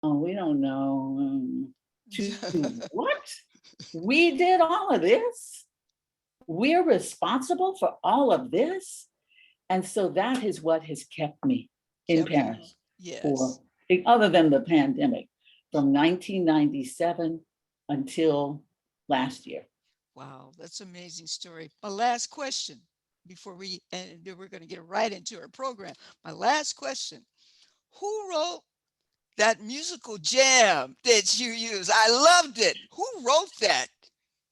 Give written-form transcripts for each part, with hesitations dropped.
Oh, we don't know. To what? We did all of this? We're responsible for all of this? And so that is what has kept me in Kept you. Paris for, Yes. other than the pandemic, from 1997 until last year. Wow, that's an amazing story. My last question before and then we're going to get right into our program. My last question: who wrote that musical jam that you use? I loved it. Who wrote that?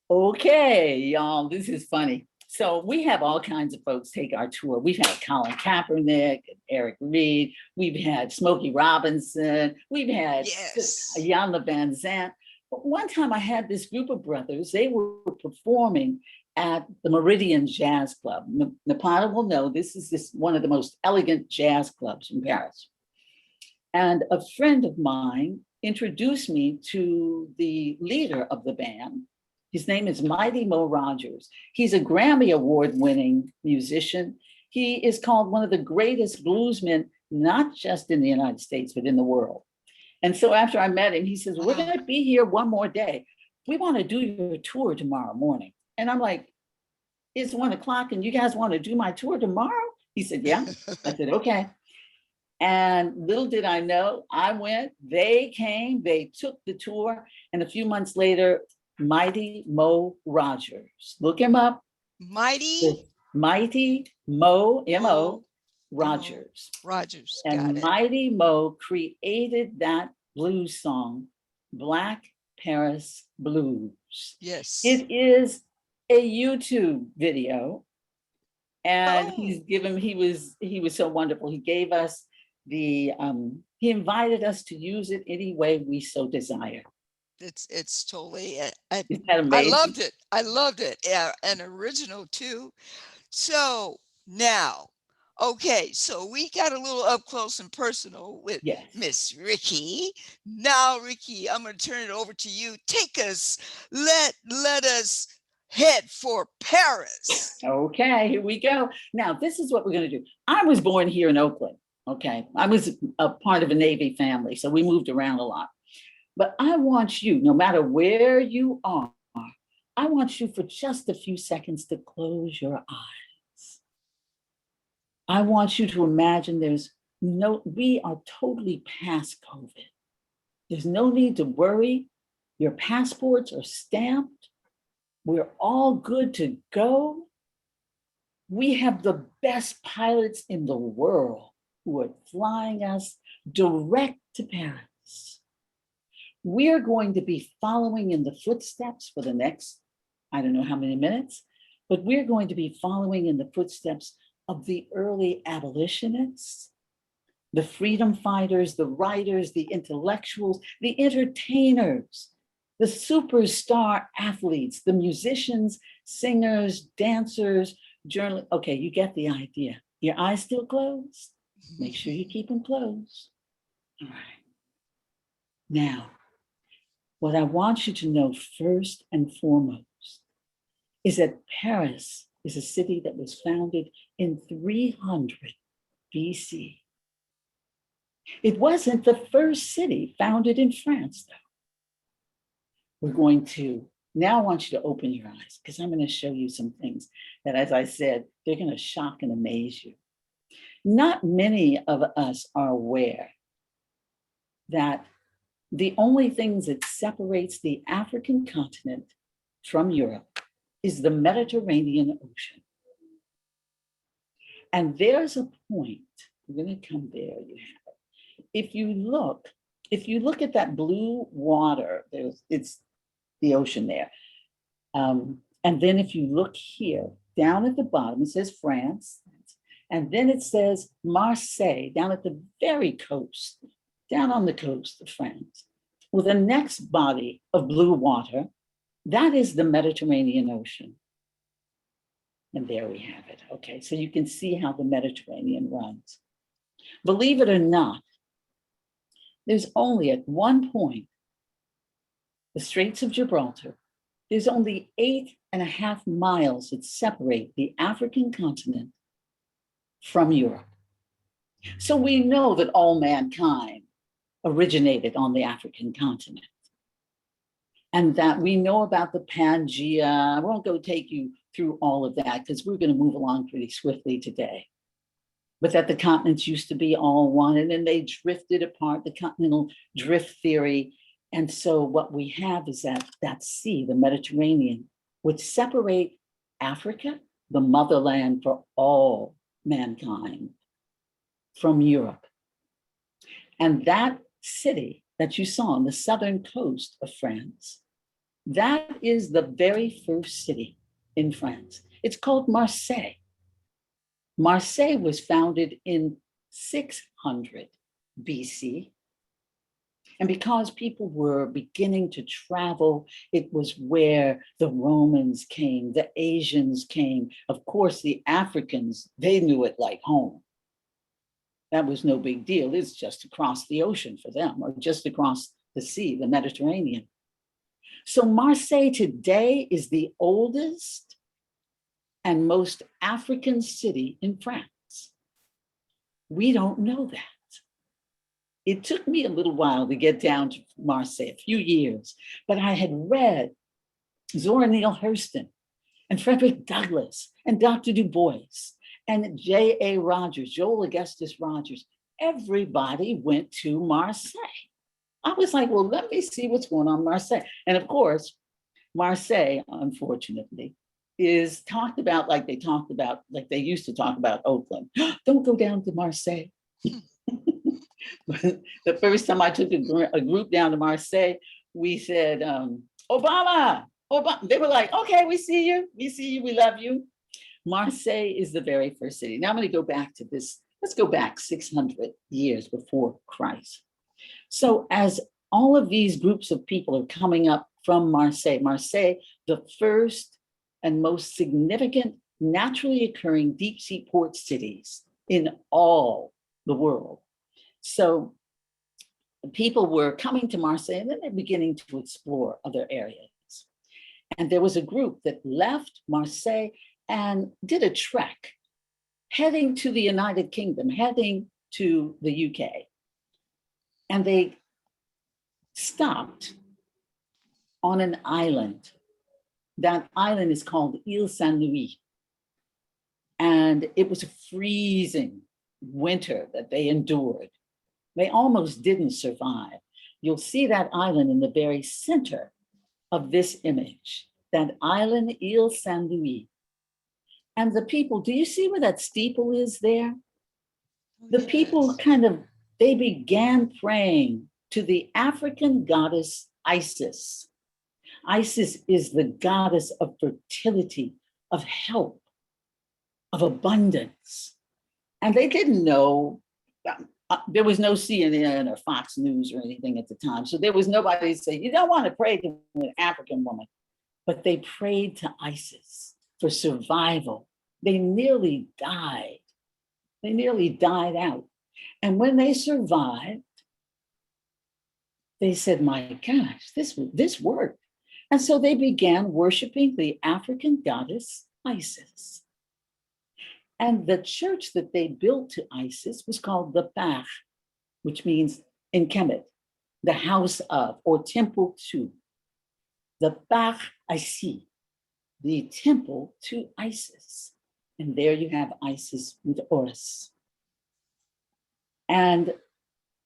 Okay, y'all, this is funny. So we have all kinds of folks take our tour. We've had Colin Kaepernick, Eric Reed. We've had Smokey Robinson. We've had Yes. Jan Van Zant. But one time I had this group of brothers. They were performing at the Meridian Jazz Club. Napata will know this is one of the most elegant jazz clubs in Paris. And a friend of mine introduced me to the leader of the band. His name is Mighty Mo Rogers. He's a Grammy Award-winning musician. He is called one of the greatest bluesmen, not just in the United States, but in the world. And so after I met him, he says, we're going to be here one more day. We want to do your tour tomorrow morning. And I'm like, it's 1:00 and you guys want to do my tour tomorrow? He said, yeah. I said, okay. And little did I know, I went, they came, they took the tour. And a few months later, Mighty Mo Rogers. Look him up. Mighty Mighty Mo, M-O, Mo Rogers. Rogers. Got And it. Mighty Mo created that blues song, Black Paris Blues. Yes. It is a YouTube video. And Oh, he was so wonderful. He gave us he invited us to use it any way we so desire. it's totally. Isn't that I amazing? loved it. I loved it. Yeah, an original too. So now, okay, so we got a little up close and personal with Yes. Miss Ricki. Now, Ricki, I'm going to turn it over to you. Take us, let us head for Paris. Okay, here we go. Now, this is what we're going to do. I was born here in Oakland. Okay. I was a part of a Navy family, so we moved around a lot. But I want you, no matter where you are, I want you for just a few seconds to close your eyes. I want you to imagine we are totally past COVID. There's no need to worry. Your passports are stamped. We're all good to go. We have the best pilots in the world who are flying us direct to Paris. We're going to be following in the footsteps for the next, I don't know how many minutes, but we're going to be following in the footsteps of the early abolitionists, the freedom fighters, the writers, the intellectuals, the entertainers, the superstar athletes, the musicians, singers, dancers, journalists. Okay, you get the idea. Your eyes still closed? Make sure you keep them closed. All right. Now, what I want you to know first and foremost is that Paris is a city that was founded in 300 BC. It wasn't the first city founded in France, though. We're going to, now I want you to open your eyes because I'm going to show you some things that, as I said, they're going to shock and amaze you. Not many of us are aware that the only things that separates the African continent from Europe is the Mediterranean Ocean. And there's a point, we're going to come there, you have it. If you look at that blue water, it's the ocean there. And then if you look here, down at the bottom, it says France. And then it says Marseille, down at the very coast, down on the coast of France. Well, the next body of blue water, that is the Mediterranean Ocean. And there we have it. Okay, so you can see how the Mediterranean runs. Believe it or not, there's only at one point, the Straits of Gibraltar, there's only 8.5 miles that separate the African continent from Europe. So we know that all mankind originated on the African continent. And that we know about the Pangea. I won't go take you through all of that because we're going to move along pretty swiftly today. But that the continents used to be all one, and then they drifted apart, the continental drift theory. And so what we have is that sea, the Mediterranean, would separate Africa, the motherland for all mankind, from Europe. And that city that you saw on the southern coast of France, that is the very first city in France. It's called Marseille. Marseille was founded in 600 BC. And because people were beginning to travel, it was where the Romans came, the Asians came. Of course, the Africans, they knew it like home. That was no big deal. It's just across the ocean for them, or just across the sea, the Mediterranean. So Marseille today is the oldest and most African city in France. We don't know that. It took me a little while to get down to Marseille, a few years, but I had read Zora Neale Hurston and Frederick Douglass and Dr. Du Bois and J.A. Rogers, Joel Augustus Rogers. Everybody went to Marseille. I was like, well, let me see what's going on in Marseille. And of course, Marseille, unfortunately, is talked about like they used to talk about Oakland. Don't go down to Marseille. The first time I took a group down to Marseille, we said, Obama. They were like, okay, we see you, we love you. Marseille is the very first city. Now I'm going to go back to this. Let's go back 600 years before Christ. So as all of these groups of people are coming up from Marseille, the first and most significant naturally occurring deep sea port cities in all the world. So people were coming to Marseille and then they're beginning to explore other areas. And there was a group that left Marseille and did a trek heading to the United Kingdom, heading to the UK. And they stopped on an island. That island is called Ile Saint-Louis. And it was a freezing winter that they endured. They almost didn't survive. You'll see that island in the very center of this image, that island, Ile Saint-Louis. And the people, do you see where that steeple is there? The people they began praying to the African goddess Isis. Isis is the goddess of fertility, of help, of abundance. And they didn't know, there was no CNN or Fox News or anything at the time. So there was nobody to say, you don't want to pray to an African woman. But they prayed to Isis for survival. They nearly died. They nearly died out. And when they survived, they said, my gosh, this worked. And so they began worshiping the African goddess Isis. And the church that they built to Isis was called the Bach, which means in Kemet, the house of, or temple to. The Bach Isis, the temple to Isis. And there you have Isis with Horus. And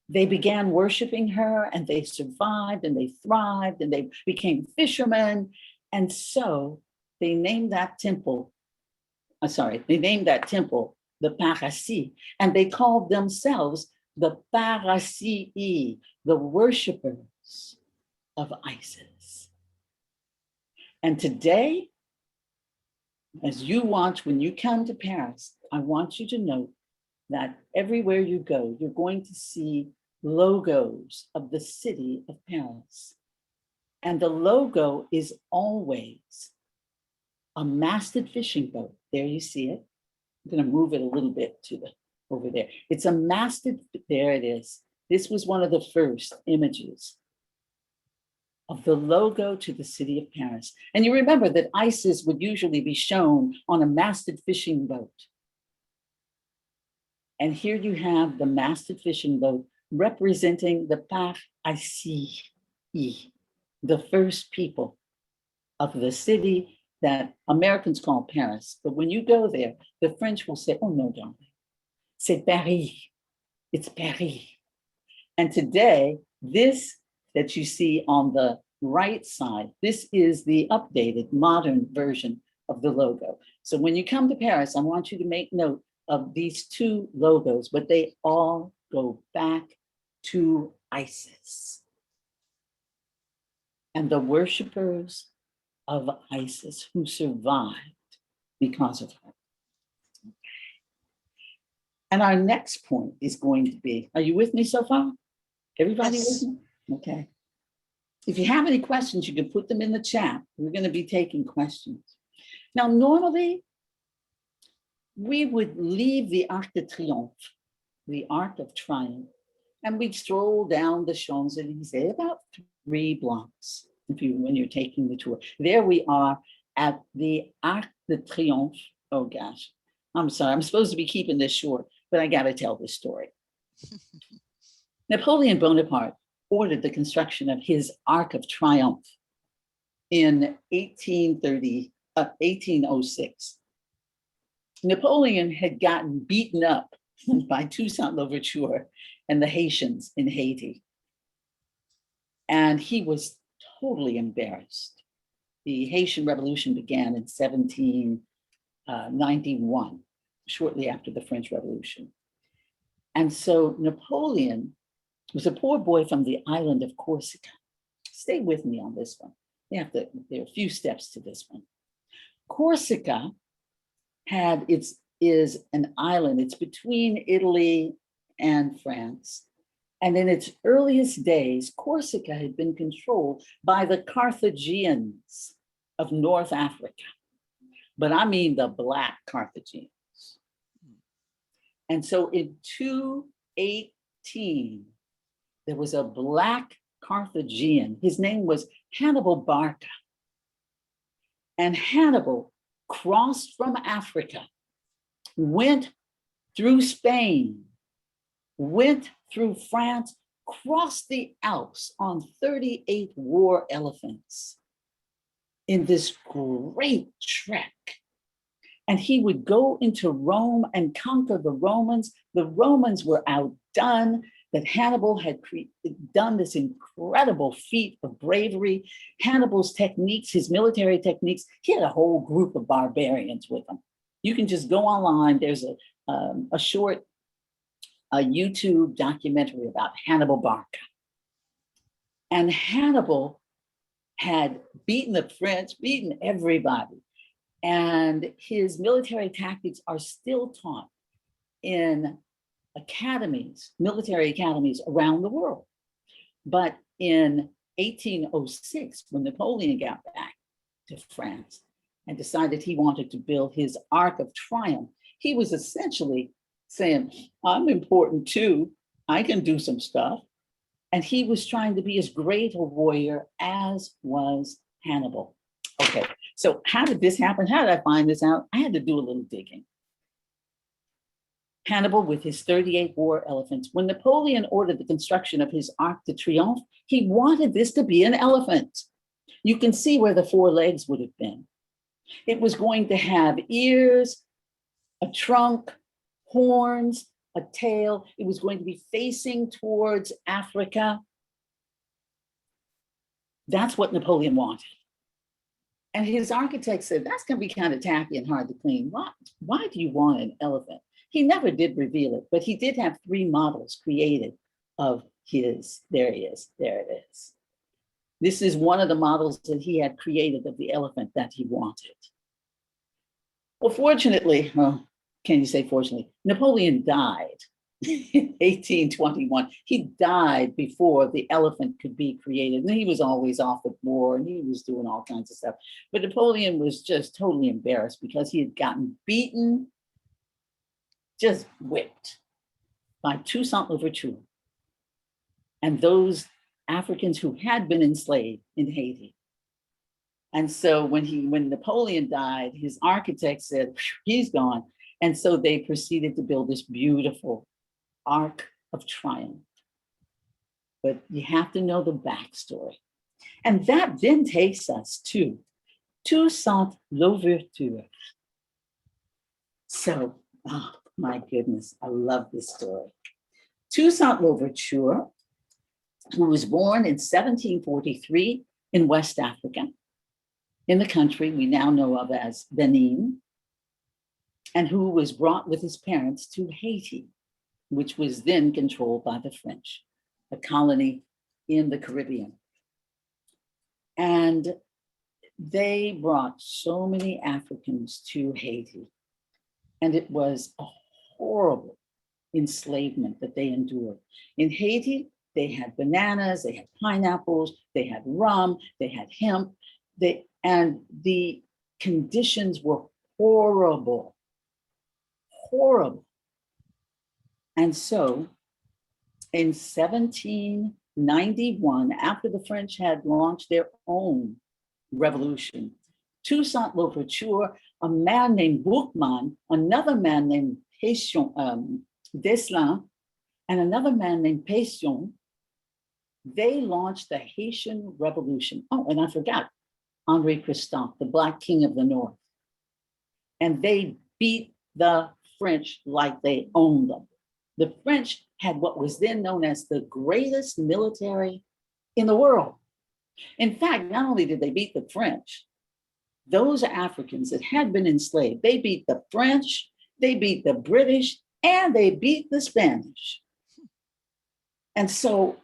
they began worshiping her and they survived and they thrived and they became fishermen. And so they named that temple, the Parassi, and they called themselves the Parasii, the worshipers of Isis. And today, as you watch, when you come to Paris, I want you to know that everywhere you go, you're going to see logos of the city of Paris. And the logo is always a masted fishing boat. There you see it. I'm going to move it a little bit to over there. It's a masted, there it is. This was one of the first images of the logo to the city of Paris. And you remember that Isis would usually be shown on a masted fishing boat. And here you have the masted fishing boat representing the Par Haïti, the first people of the city that Americans call Paris. But when you go there, the French will say, oh no, darling, c'est Paris, it's Paris. And today, this that you see on the right side, this is the updated modern version of the logo. So when you come to Paris, I want you to make note of these two logos, but they all go back to Isis and the worshipers of Isis who survived because of her. And our next point is going to be, are you with me so far? Everybody Yes. with me? Okay. If you have any questions, you can put them in the chat. We're going to be taking questions. Now, normally, we would leave the Arc de Triomphe, the Arc of Triumph, and we'd stroll down the Champs-Élysées, about 3 blocks, when you're taking the tour. There we are at the Arc de Triomphe. Oh gosh, I'm sorry, I'm supposed to be keeping this short, but I got to tell this story. Napoleon Bonaparte ordered the construction of his Arc of Triumph in 1806. Napoleon had gotten beaten up by Toussaint Louverture and the Haitians in Haiti. And he was totally embarrassed. The Haitian Revolution began in 1791, shortly after the French Revolution. And so Napoleon was a poor boy from the island of Corsica. Stay with me on this one. There are a few steps to this one. Corsica is an island. It's between Italy and France. And in its earliest days, Corsica had been controlled by the Carthaginians of North Africa. But I mean the Black Carthaginians. And so in 218, there was a Black Carthaginian. His name was Hannibal Barca. And Hannibal crossed from Africa, went through Spain, went through France, crossed the Alps on 38 war elephants in this great trek. And he would go into Rome and conquer the Romans. The Romans were outdone, that Hannibal had done this incredible feat of bravery. Hannibal's techniques, his military techniques, he had a whole group of barbarians with him. You can just go online. There's a short YouTube documentary about Hannibal Barca. And Hannibal had beaten the French, beaten everybody. And his military tactics are still taught in academies, military academies around the world. But in 1806, when Napoleon got back to France and decided he wanted to build his Arc of Triumph, he was essentially saying, I'm important too, I can do some stuff. And he was trying to be as great a warrior as was Hannibal. Okay, so how did this happen? How did I find this out? I had to do a little digging. Hannibal with his 38 war elephants. When Napoleon ordered the construction of his Arc de Triomphe, he wanted this to be an elephant. You can see where the 4 legs would have been. It was going to have ears, a trunk, horns, a tail. It was going to be facing towards Africa. That's what Napoleon wanted. And his architect said, that's going to be kind of tacky and hard to clean. Why do you want an elephant? He never did reveal it, but he did have 3 models created of his. There he is. There it is. This is one of the models that he had created of the elephant that he wanted. Well, fortunately, can you say fortunately, Napoleon died in 1821. He died before the elephant could be created. And he was always off at war and he was doing all kinds of stuff. But Napoleon was just totally embarrassed because he had gotten beaten, just whipped by Toussaint Louverture and those Africans who had been enslaved in Haiti. And so when Napoleon died, his architect said, he's gone. And so they proceeded to build this beautiful Arc of Triumph. but you have to know the backstory. And that then takes us to Toussaint Louverture. So, oh my goodness, I love this story. Toussaint Louverture, who was born in 1743 in West Africa, in the country we now know of as Benin, and who was brought with his parents to Haiti, which was then controlled by the French, a colony in the Caribbean. And they brought so many Africans to Haiti, and it was a horrible enslavement that they endured. In Haiti, they had bananas, they had pineapples, they had rum, they had hemp, and the conditions were horrible, horrible. And so in 1791, after the French had launched their own revolution, Toussaint Louverture, a man named Boukman, another man named Deslan, and another man named Pétion, they launched the Haitian Revolution. Oh, and I forgot, Henri Christophe, the Black King of the North. And they beat the French like they owned them. The French had what was then known as the greatest military in the world. In fact, not only did they beat the French, those Africans that had been enslaved, they beat the French, they beat the British, and they beat the Spanish. And so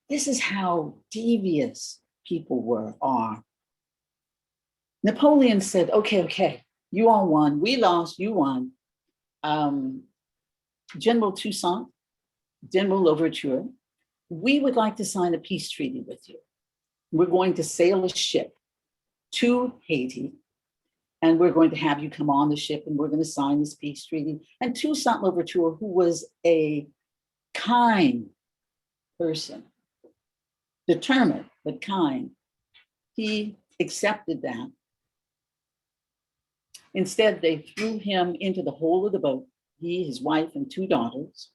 this is how devious people are. Napoleon said, okay, you all won, we lost, you won. General Toussaint, General Louverture, we would like to sign a peace treaty with you. We're going to sail a ship to Haiti, and we're going to have you come on the ship, and we're going to sign this peace treaty. And Toussaint Louverture, who was a kind person, determined but kind, he accepted that. Instead, they threw him into the hold of the boat, he, his wife, and two daughters.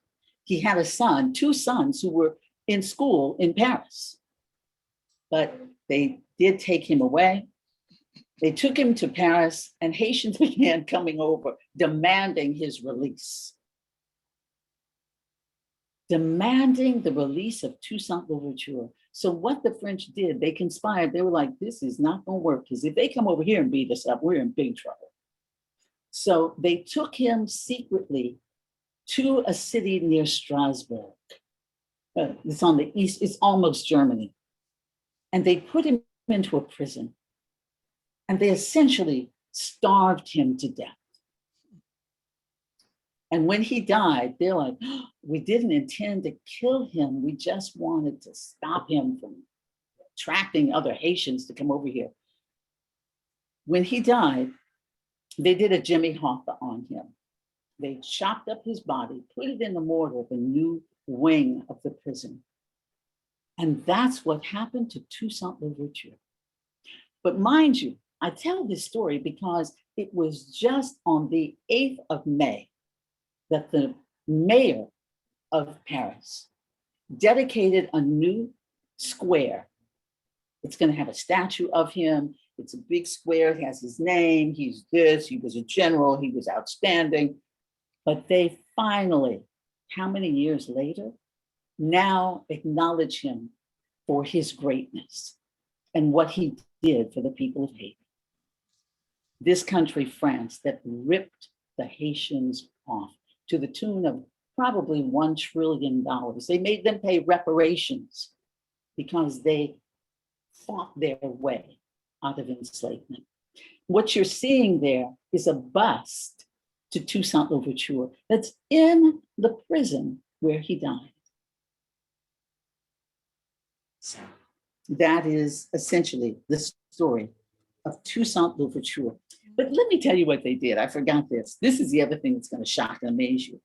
He had a son, two sons who were in school in Paris, but they did take him away. They took him to Paris, and Haitians began coming over, demanding his release. Demanding the release of Toussaint Louverture. So what the French did, they conspired. They were like, this is not going to work, because if they come over here and beat us up, we're in big trouble. So they took him secretly to a city near Strasbourg. It's on the east, it's almost Germany. And they put him into a prison. And they essentially starved him to death. And when he died, they're like, oh, we didn't intend to kill him. We just wanted to stop him from attracting other Haitians to come over here. When he died, they did a Jimmy Hoffa on him. They chopped up his body, put it in the mortar of a new wing of the prison. And that's what happened to Toussaint Louverture. But mind you, I tell this story because it was just on the 8th of May that the mayor of Paris dedicated a new square. It's going to have a statue of him. It's a big square. It has his name. He's this. He was a general. He was outstanding. But they finally, how many years later, now acknowledge him for his greatness and what he did for the people of Haiti. This country, France, that ripped the Haitians off to the tune of probably $1 trillion. They made them pay reparations because they fought their way out of enslavement. What you're seeing there is a bust to Toussaint Louverture that's in the prison where he died. So that is essentially the story of Toussaint Louverture. But let me tell you what they did. I forgot this. This is the other thing that's going to shock and amaze you.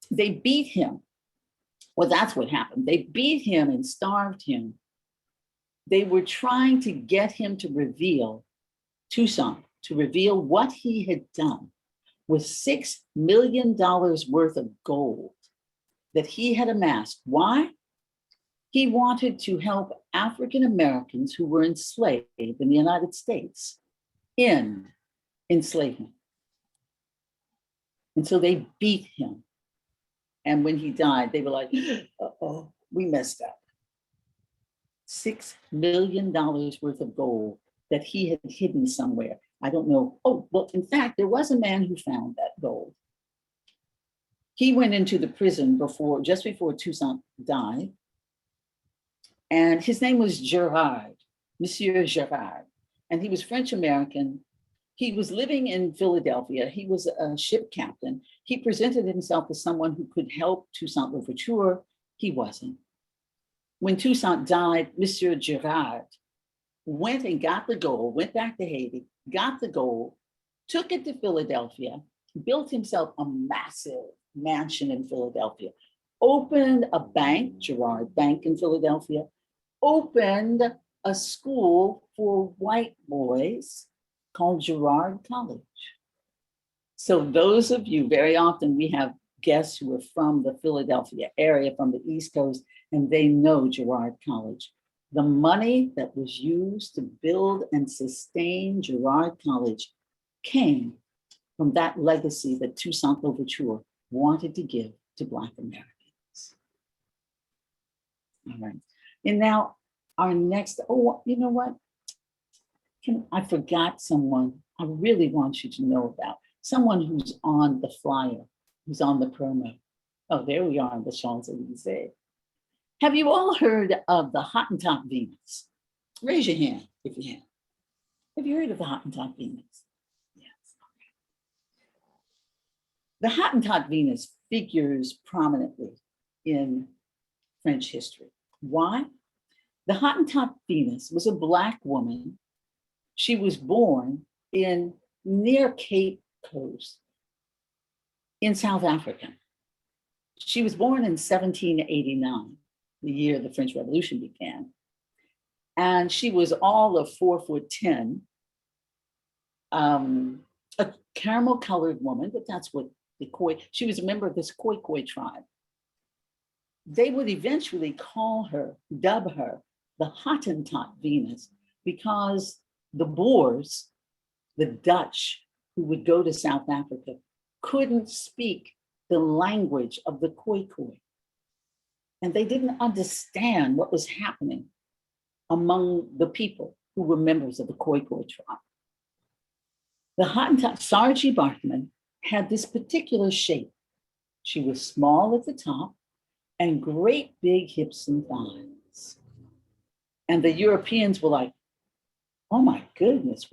They beat him. Well, that's what happened. They beat him and starved him. They were trying to get him to reveal, Toussaint, to reveal what he had done with $6 million worth of gold that he had amassed. Why? He wanted to help African Americans who were enslaved in the United States end enslavement. And so they beat him. And when he died, they were like, uh-oh, we messed up. $6 million worth of gold that he had hidden somewhere. I don't know. Oh, well, in fact, there was a man who found that gold. He went into the prison just before Toussaint died. And his name was Gerard, Monsieur Gerard. And he was French-American. He was living in Philadelphia. He was a ship captain. He presented himself as someone who could help Toussaint Louverture. He wasn't. When Toussaint died, Monsieur Gerard went and got the gold, went back to Haiti, got the gold, took it to Philadelphia, built himself a massive mansion in Philadelphia, opened a bank, Gerard Bank in Philadelphia, opened a school for white boys called Girard College. So those of you, very often we have guests who are from the Philadelphia area, from the East Coast, and they know Girard College. The money that was used to build and sustain Girard College came from that legacy that Toussaint Louverture wanted to give to Black Americans. All right. And now our next, you know what? I forgot someone I really want you to know about. Someone who's on the flyer, who's on the promo. Oh, there we are on the Champs-Elysees. Have you all heard of the Hottentot Venus? Raise your hand if you have. Have you heard of the Hottentot Venus? Yes. The Hottentot Venus figures prominently in French history. Why? The Hottentot Venus was a Black woman. She was born near Cape Coast in South Africa. She was born in 1789, the year the French Revolution began. And she was all of 4'10", a caramel colored woman, but that's what the Khoi, she was a member of this Khoi tribe. They would eventually dub her the Hottentot Venus, because the Boers, the Dutch who would go to South Africa, couldn't speak the language of the Khoi. And they didn't understand what was happening among the people who were members of the Khoi tribe. The Hottentot, Sarji Bartman, had this particular shape. She was small at the top and great big hips and thighs. And the Europeans were like, oh my goodness,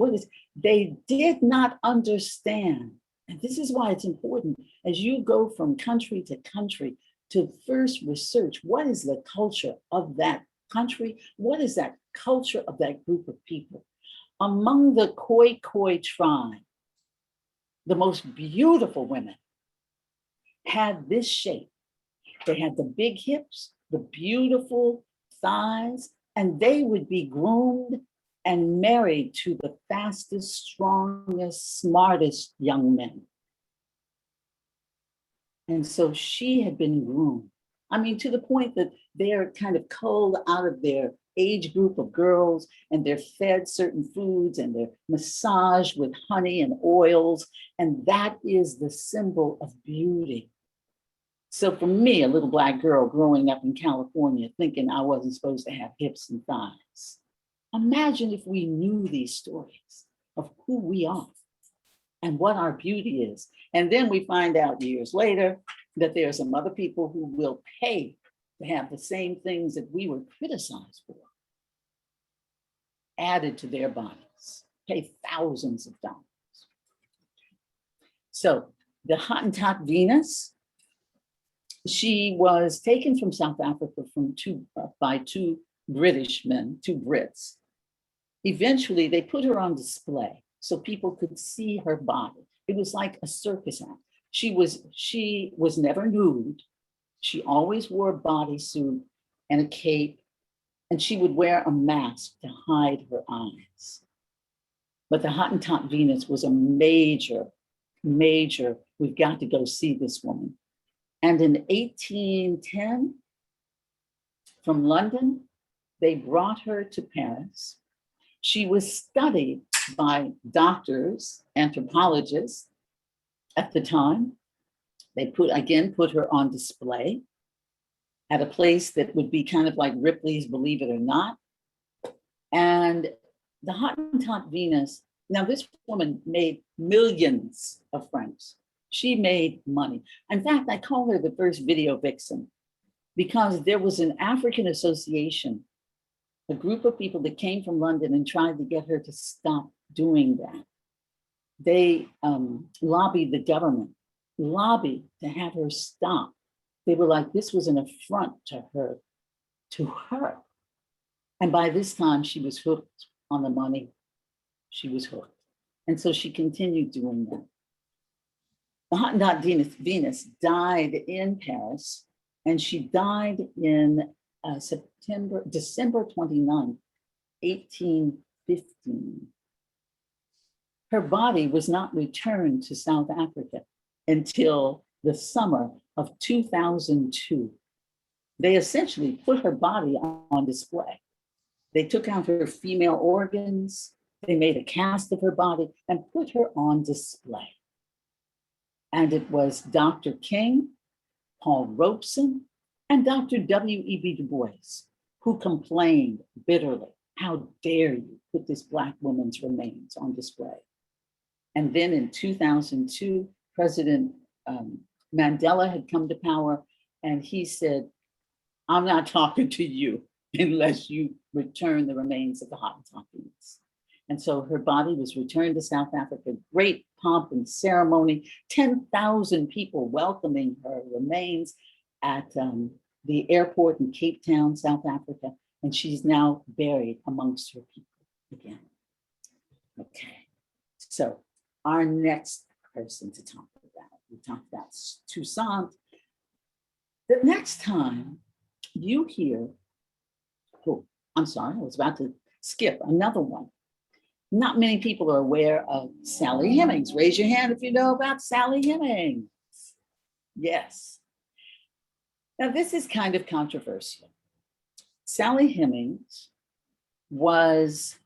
they did not understand. And this is why it's important as you go from country to country to first research, what is the culture of that country? What is that culture of that group of people? Among the Khoi tribe, the most beautiful women had this shape. They had the big hips, the beautiful thighs, and they would be groomed and married to the fastest, strongest, smartest young men. And so she had been groomed. I mean, to the point that they're kind of culled out of their age group of girls, and they're fed certain foods, and they're massaged with honey and oils. And that is the symbol of beauty. So for me, a little Black girl growing up in California, thinking I wasn't supposed to have hips and thighs. Imagine if we knew these stories of who we are and what our beauty is. And then we find out years later that there are some other people who will pay to have the same things that we were criticized for added to their bodies, pay thousands of dollars. So the Hottentot Venus, she was taken from South Africa by two British men, two Brits. Eventually, they put her on display so people could see her body. It was like a circus act. She was never nude. She always wore a bodysuit and a cape, and she would wear a mask to hide her eyes. But the Hottentot Venus was a major, we've got to go see this woman. And in 1810, From London, they brought her to Paris. She was studied by doctors, anthropologists at the time. They put her on display at a place that would be kind of like Ripley's Believe It or Not. And the Hottentot Venus, now this woman made millions of francs. She made money. In fact, I call her the first video vixen because there was an African association, a group of people that came from London and tried to get her to stop doing that. They lobbied the government, lobbied to have her stop. They were like, this was an affront to her. And by this time, she was hooked on the money. She was hooked. And so she continued doing that. The Hottentot Venus died in Paris, and she died in December 29, 1815. Her body was not returned to South Africa until the summer of 2002. They essentially put her body on display. They took out her female organs, they made a cast of her body and put her on display. And it was Dr. King, Paul Robeson, and Dr. W.E.B. Du Bois who complained bitterly, how dare you put this Black woman's remains on display? And then in 2002, President Mandela had come to power, and he said, I'm not talking to you unless you return the remains of the Hottentot Venus. And so her body was returned to South Africa, great pomp and ceremony, 10,000 people welcoming her remains at the airport in Cape Town, South Africa. And she's now buried amongst her people again. Okay, so our next person to talk about, we talked about Toussaint. The next time you hear, oh, I'm sorry, I was about to skip another one. Not many people are aware of Sally Hemings. Raise your hand if you know about Sally Hemings. Yes. Now, this is kind of controversial. Sally Hemings was,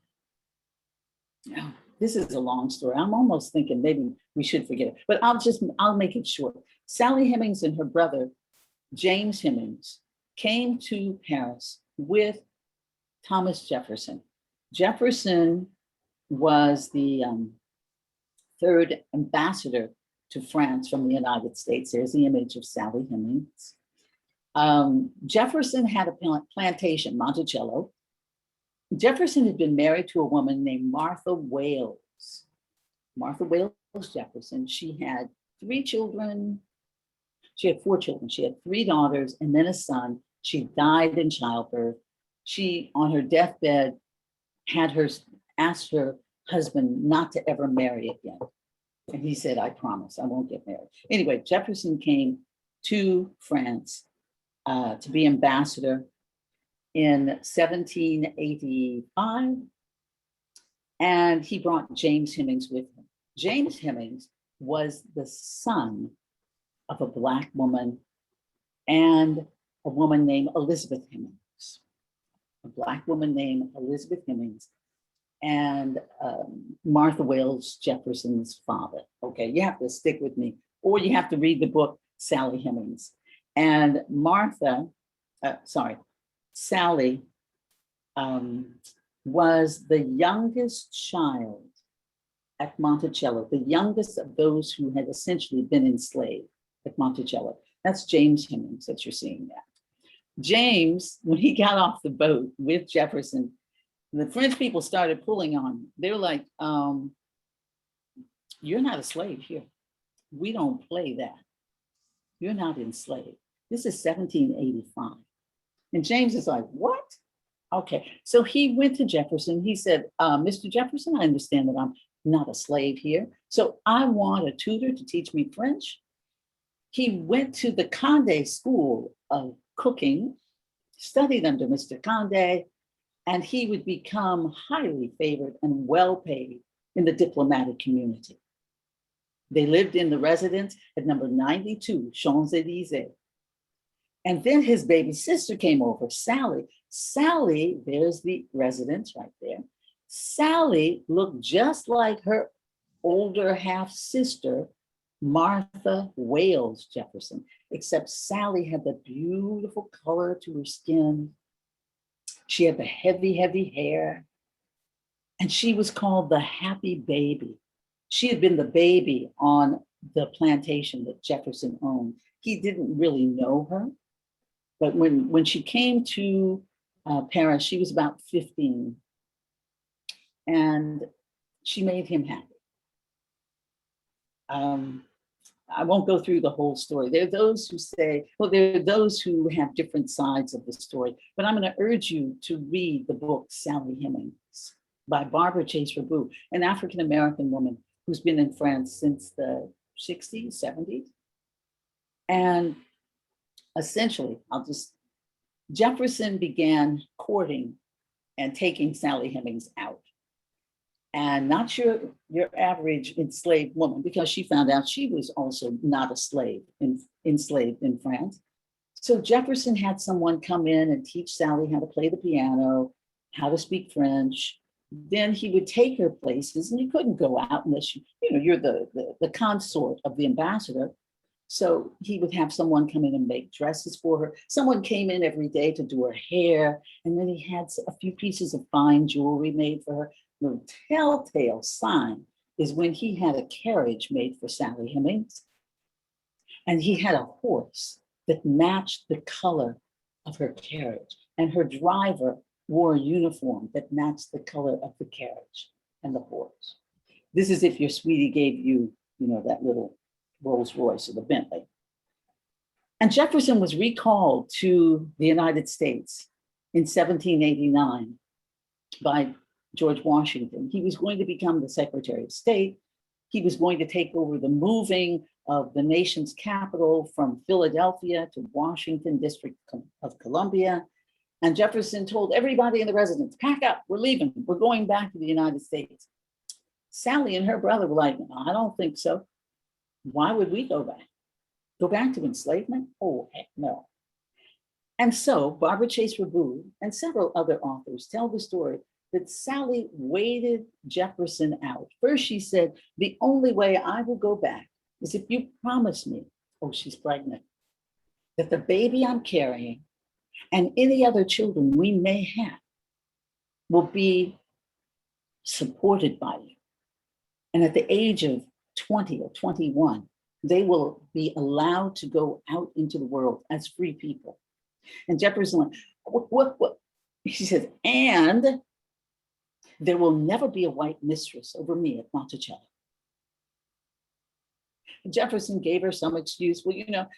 oh, this is a long story. I'm almost thinking maybe we should forget it, but I'll make it short. Sally Hemings and her brother, James Hemings, came to Paris with Thomas Jefferson. Jefferson was the third ambassador to France from the United States. There's the image of Sally Hemings. Jefferson had a plantation, Monticello. Jefferson had been married to a woman named Martha Wales. Martha Wales Jefferson. She had 3 children. She had 4 children. She had 3 daughters and then a son. She died in childbirth. She, on her deathbed, asked her husband not to ever marry again. And he said, I promise, I won't get married. Anyway, Jefferson came to France to be ambassador in 1785. And he brought James Hemings with him. James Hemings was the son of a Black woman and a woman named Elizabeth Hemings. A Black woman named Elizabeth Hemings and Martha Wales Jefferson's father. Okay, you have to stick with me, or you have to read the book Sally Hemings. And Sally was the youngest child at Monticello, the youngest of those who had essentially been enslaved at Monticello. That's James Hemings that you're seeing that. James, when he got off the boat with Jefferson, the French people started pulling on him. They were like, you're not a slave here. We don't play that. You're not enslaved. This is 1785. And James is like, what? Okay, so he went to Jefferson. He said, Mr. Jefferson, I understand that I'm not a slave here. So I want a tutor to teach me French. He went to the Condé School of Cooking, studied under Mr. Condé, and he would become highly favored and well paid in the diplomatic community. They lived in the residence at number 92, Champs-Élysées. And then his baby sister came over, Sally. Sally, there's the residence right there. Sally looked just like her older half sister, Martha Wales Jefferson, except Sally had the beautiful color to her skin. She had the heavy, heavy hair. And she was called the happy baby. She had been the baby on the plantation that Jefferson owned. He didn't really know her. But when she came to Paris, she was about 15. And she made him happy. I won't go through the whole story. There are those who say, well, there are those who have different sides of the story, but I'm going to urge you to read the book Sally Hemings by Barbara Chase Rabu, an African-American woman who's been in France since the 60s, 70s. And essentially, Jefferson began courting and taking Sally Hemings out. And not your average enslaved woman, because she found out she was also not a slave, enslaved in France. So Jefferson had someone come in and teach Sally how to play the piano, how to speak French. Then he would take her places, and you couldn't go out unless you're the consort of the ambassador. So he would have someone come in and make dresses for her. Someone came in every day to do her hair, and then he had a few pieces of fine jewelry made for her. The telltale sign is when he had a carriage made for Sally Hemings, and he had a horse that matched the color of her carriage, and her driver wore a uniform that matched the color of the carriage and the horse. This is if your sweetie gave you, that little Rolls Royce or the Bentley. And Jefferson was recalled to the United States in 1789 by George Washington. He was going to become the Secretary of State. He was going to take over the moving of the nation's capital from Philadelphia to Washington, District of Columbia. And Jefferson told everybody in the residence, pack up, we're leaving, we're going back to the United States. Sally and her brother were like, I don't think so. Why would we go back? Go back to enslavement? Oh, heck no. And so Barbara Chase Rabu and several other authors tell the story that Sally waited Jefferson out. First, she said, the only way I will go back is if you promise me, oh, she's pregnant, that the baby I'm carrying and any other children we may have will be supported by you. And at the age of 20 or 21, they will be allowed to go out into the world as free people. And Jefferson went, what? He says, and there will never be a white mistress over me at Monticello. Jefferson gave her some excuse. Well,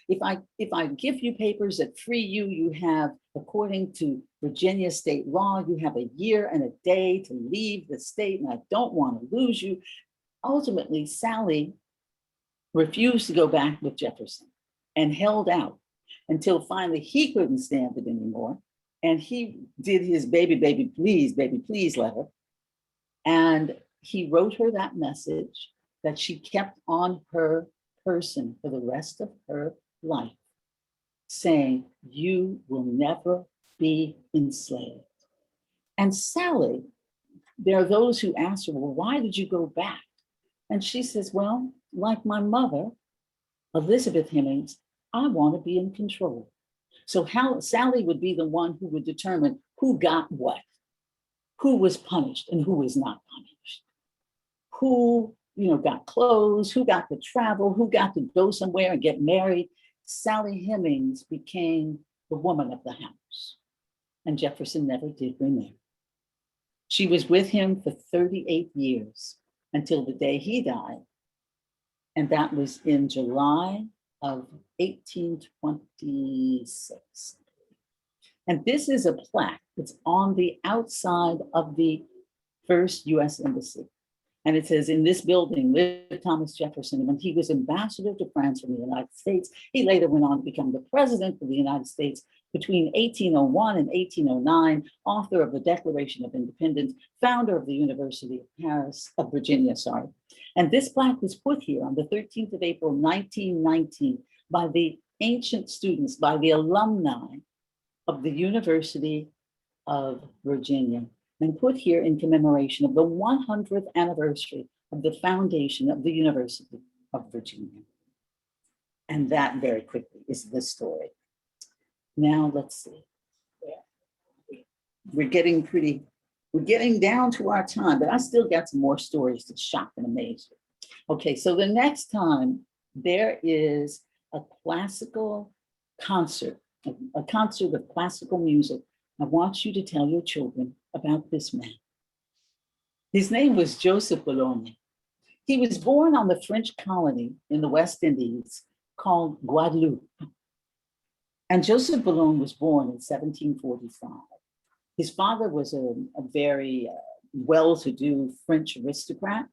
if I give you papers that free you, you have, according to Virginia state law, you have a year and a day to leave the state, and I don't want to lose you. Ultimately, Sally refused to go back with Jefferson and held out until finally he couldn't stand it anymore. And he did his baby please letter. And he wrote her that message that she kept on her person for the rest of her life, saying, you will never be enslaved. And Sally, there are those who ask her, well, why did you go back? And she says, well, like my mother, Elizabeth Hemings, I want to be in control. So Sally would be the one who would determine who got what, who was punished and who was not punished, who got clothes, who got to travel, who got to go somewhere and get married. Sally Hemings became the woman of the house. And Jefferson never did remarry. She was with him for 38 years until the day he died. And that was in July of 1826. And this is a plaque that's on the outside of the first US Embassy. And it says, in this building lived Thomas Jefferson. And when he was ambassador to France from the United States, he later went on to become the president of the United States between 1801 and 1809, author of the Declaration of Independence, founder of the University of Virginia. And this plaque was put here on the 13th of April, 1919, by the ancient students by the alumni of the University of Virginia and put here in commemoration of the 100th anniversary of the foundation of the University of Virginia. And that very quickly is the story. Now let's see. We're getting down to our time, but I still got some more stories to shock and amaze you. Okay, so the next time there is a classical concert, a concert of classical music, I want you to tell your children about this man. His name was Joseph Bologna. He was born on the French colony in the West Indies called Guadeloupe. And Joseph Bologna was born in 1745. His father was a very well-to-do French aristocrat.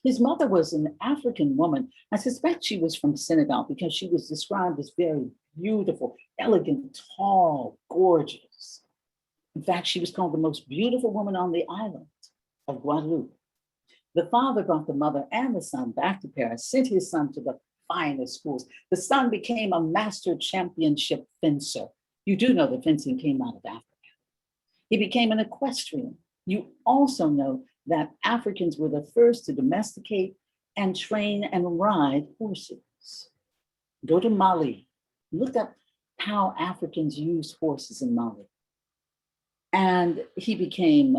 His mother was an African woman. I suspect she was from Senegal because she was described as very beautiful, elegant, tall, gorgeous. In fact, she was called the most beautiful woman on the island of Guadeloupe. The father brought the mother and the son back to Paris, sent his son to the finest schools. The son became a master championship fencer. You do know that fencing came out of Africa. He became an equestrian. You also know that Africans were the first to domesticate and train and ride horses. Go to Mali, look up how Africans used horses in Mali. And he became,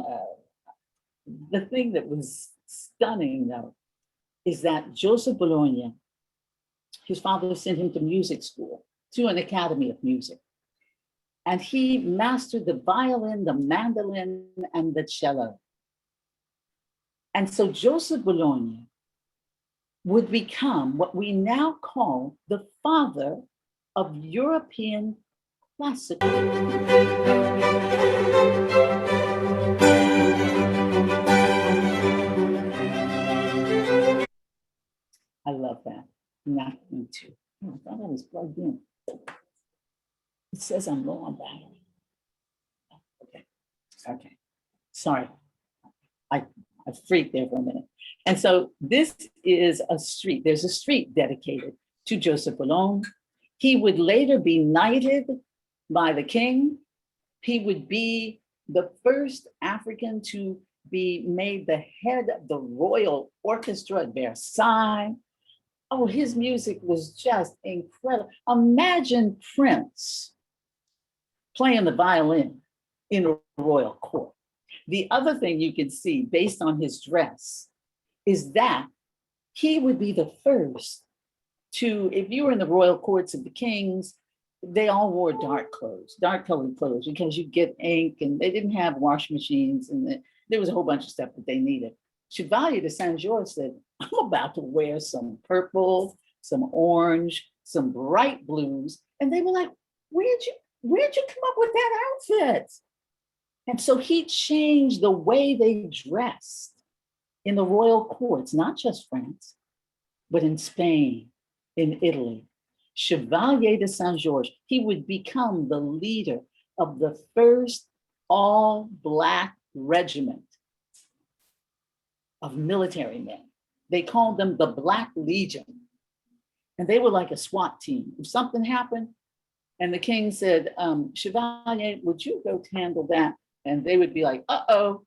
the thing that was stunning though, is that Joseph Bologna, his father sent him to music school, to an academy of music. And he mastered the violin, the mandolin, and the cello. And so Joseph Bologna would become what we now call the father of European classical. I love that. Not me too. Oh, I thought I was plugged in. It says I'm low on battery. Okay. Sorry. I freaked there for a minute. And so this is a street. There's a street dedicated to Joseph Bologna. He would later be knighted by the king. He would be the first African to be made the head of the Royal Orchestra at Versailles. Oh, his music was just incredible. Imagine Prince playing the violin in a royal court. The other thing you can see based on his dress is that he would be the first to, if you were in the royal courts of the kings, they all wore dark clothes, dark colored clothes, because you get ink and they didn't have wash machines and there was a whole bunch of stuff that they needed. Chevalier de Saint George said, I'm about to wear some purple, some orange, some bright blues. And they were like, where'd you come up with that outfit? And so he changed the way they dressed in the royal courts, not just France, but in Spain, in Italy. Chevalier de Saint George, he would become the leader of the first all-Black regiment of military men. They called them the Black Legion. And they were like a SWAT team. If something happened and the king said, Chevalier, would you go handle that? And they would be like, uh-oh,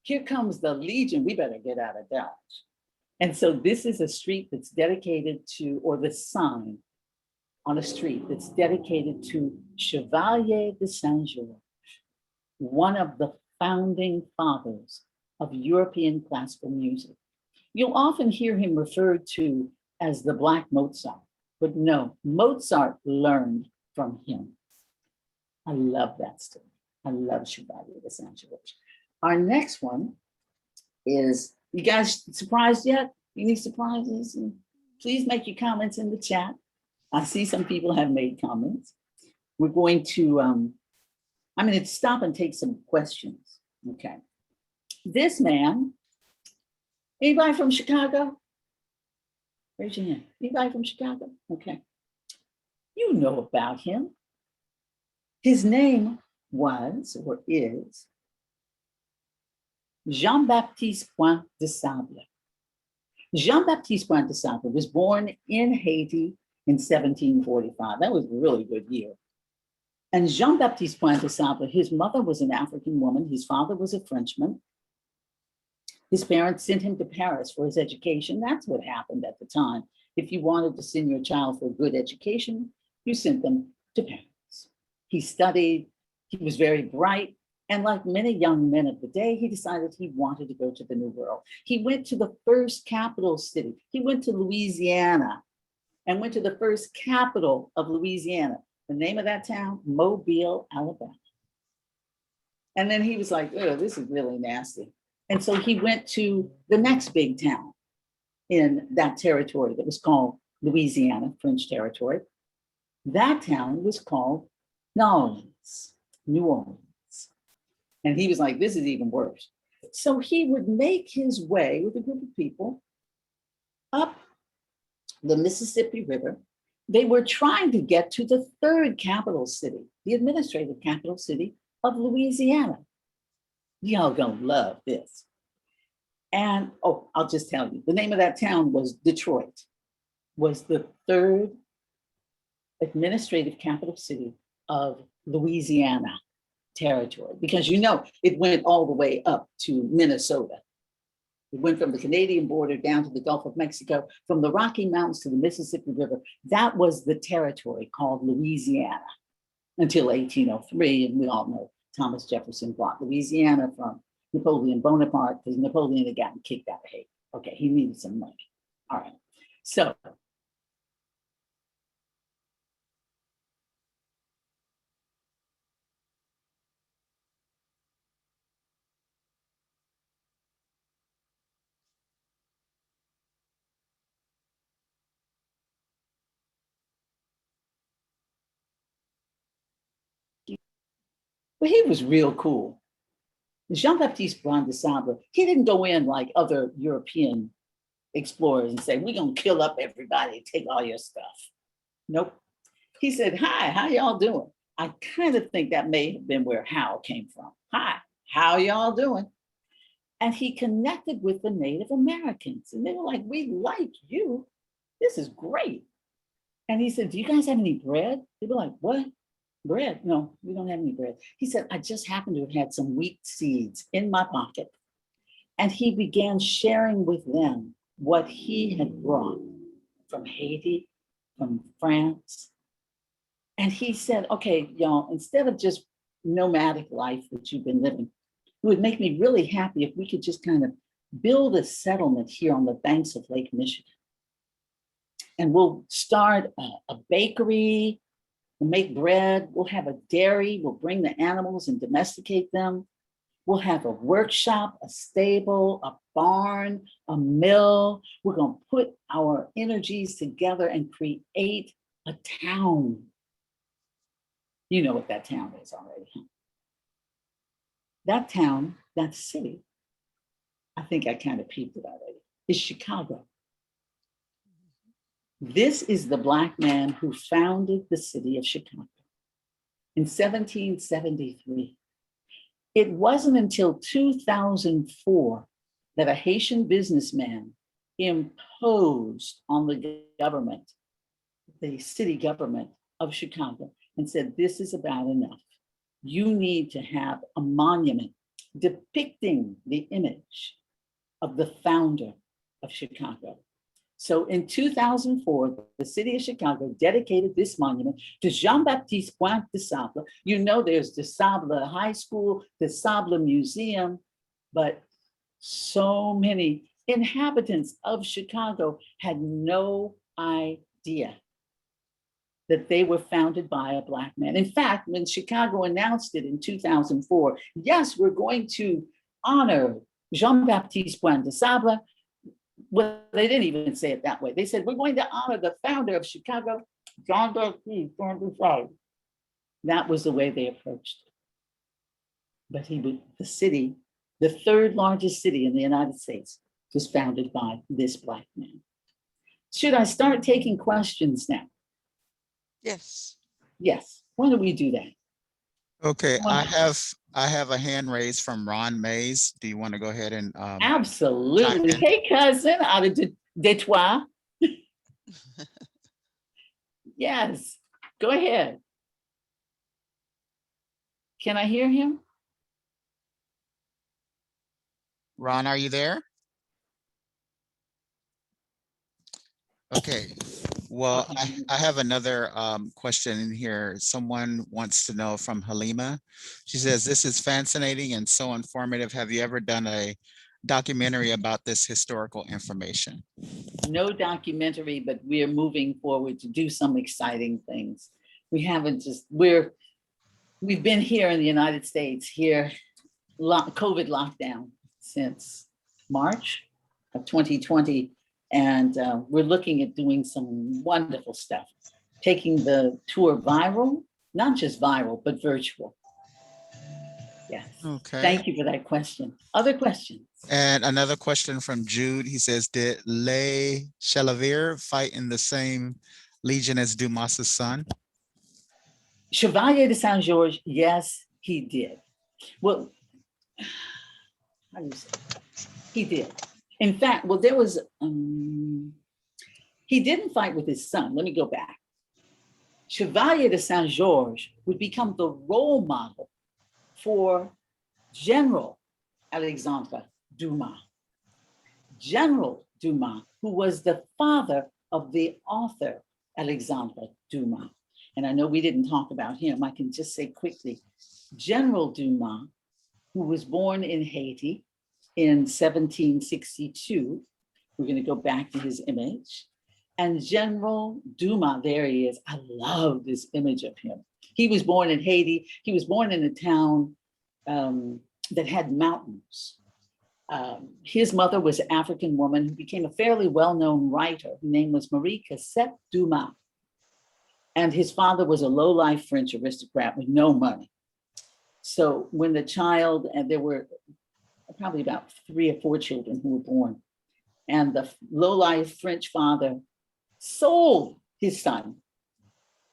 here comes the Legion. We better get out of Dodge. And so this is a street that's dedicated to, or the sign on a street that's dedicated to Chevalier de Saint George, one of the founding fathers of European classical music. You'll often hear him referred to as the Black Mozart, but no, Mozart learned from him. I love that story. I love Chevalier de Saint George. Our next one is, you guys surprised yet? Any surprises? And please make your comments in the chat. I see some people have made comments. We're going to, I'm going to stop and take some questions. Okay. This man, anybody from Chicago? Raise your hand. Anybody from Chicago? Okay. You know about him. His name was, or is, Jean-Baptiste Point de Sable. Jean-Baptiste Point de Sable was born in Haiti in 1745. That was a really good year. And Jean-Baptiste Point de Sable, his mother was an African woman. His father was a Frenchman. His parents sent him to Paris for his education. That's what happened at the time. If you wanted to send your child for a good education, you sent them to Paris. He studied, he was very bright, and like many young men of the day, he decided he wanted to go to the New World. He went to the first capital city. He went to Louisiana and went to the first capital of Louisiana. The name of that town, Mobile, Alabama. And then he was like, oh, this is really nasty. And so he went to the next big town in that territory that was called Louisiana, French territory. That town was called New Orleans. And he was like, this is even worse. So he would make his way with a group of people up the Mississippi River. They were trying to get to the third capital city, the administrative capital city of Louisiana. Y'all gonna love this. And, oh, I'll just tell you, the name of that town was Detroit, was the third administrative capital city of Louisiana territory, because you know, it went all the way up to Minnesota. It went from the Canadian border down to the Gulf of Mexico, from the Rocky Mountains to the Mississippi River. That was the territory called Louisiana until 1803. And we all know Thomas Jefferson bought Louisiana from Napoleon Bonaparte because Napoleon had gotten kicked out of Haiti. Okay, he needed some money. All right, so but he was real cool. Jean-Baptiste Point de Sable, he didn't go in like other European explorers and say, we're gonna kill up everybody, take all your stuff. Nope. He said, hi, how y'all doing? I kind of think that may have been where How came from. Hi, how y'all doing? And he connected with the Native Americans. And they were like, we like you. This is great. And he said, do you guys have any bread? They were like, what? Bread? No, we don't have any bread. He said, I just happen to have had some wheat seeds in my pocket. And he began sharing with them what he had brought from Haiti, from France. And he said, okay, y'all, instead of just nomadic life that you've been living, it would make me really happy if we could just kind of build a settlement here on the banks of Lake Michigan. And we'll start a bakery, we'll make bread, we'll have a dairy, we'll bring the animals and domesticate them. We'll have a workshop, a stable, a barn, a mill. We're gonna put our energies together and create a town. You know what that town is already. That town, that city, I think I kind of peeped it already, is Chicago. This is the Black man who founded the city of Chicago in 1773. It wasn't until 2004 that a Haitian businessman imposed on the government, the city government of Chicago, and said, this is about enough. You need to have a monument depicting the image of the founder of Chicago. So in 2004, the city of Chicago dedicated this monument to Jean-Baptiste Point de Sable. You know, there's the Sable High School, the Sable Museum, but so many inhabitants of Chicago had no idea that they were founded by a Black man. In fact, when Chicago announced it in 2004, yes, we're going to honor Jean-Baptiste Point de Sable. Well, they didn't even say it that way. They said, we're going to honor the founder of Chicago, Jean-Baptiste Point de Sable. That was the way they approached it. But the city, the third largest city in the United States, was founded by this Black man. Should I start taking questions now? Yes. Yes. Why don't we do that? Okay, I have a hand raised from Ron Mays. Do you want to go ahead and Absolutely. Hey, cousin, out of Detroit. Yes, go ahead. Can I hear him? Ron, are you there? Okay, well, I have another question in here. Someone wants to know from Halima. She says, this is fascinating and so informative. Have you ever done a documentary about this historical information? No documentary, but we are moving forward to do some exciting things. We haven't just, we've been here in the United States, here, COVID lockdown since March of 2020. And we're looking at doing some wonderful stuff, taking the tour viral, not just viral, but virtual. Yes. Okay. Thank you for that question. Other questions? And another question from Jude. He says, did Le Chevalier fight in the same legion as Dumas's son? Chevalier de Saint George, yes, he did. Well, how do you say? He did. In fact, well, there was, he didn't fight with his son. Let me go back. Chevalier de Saint George would become the role model for General Alexandre Dumas. General Dumas, who was the father of the author Alexandre Dumas. And I know we didn't talk about him. I can just say quickly, General Dumas, who was born in Haiti in 1762. We're going to go back to his image. And General Dumas, there he is. I love this image of him. He was born in Haiti. He was born in a town that had mountains. His mother was an African woman who became a fairly well-known writer. Her name was Marie Cassette Dumas. And his father was a low-life French aristocrat with no money. So when the child, and there were probably about 3 or 4 children who were born, and the low-life French father sold his son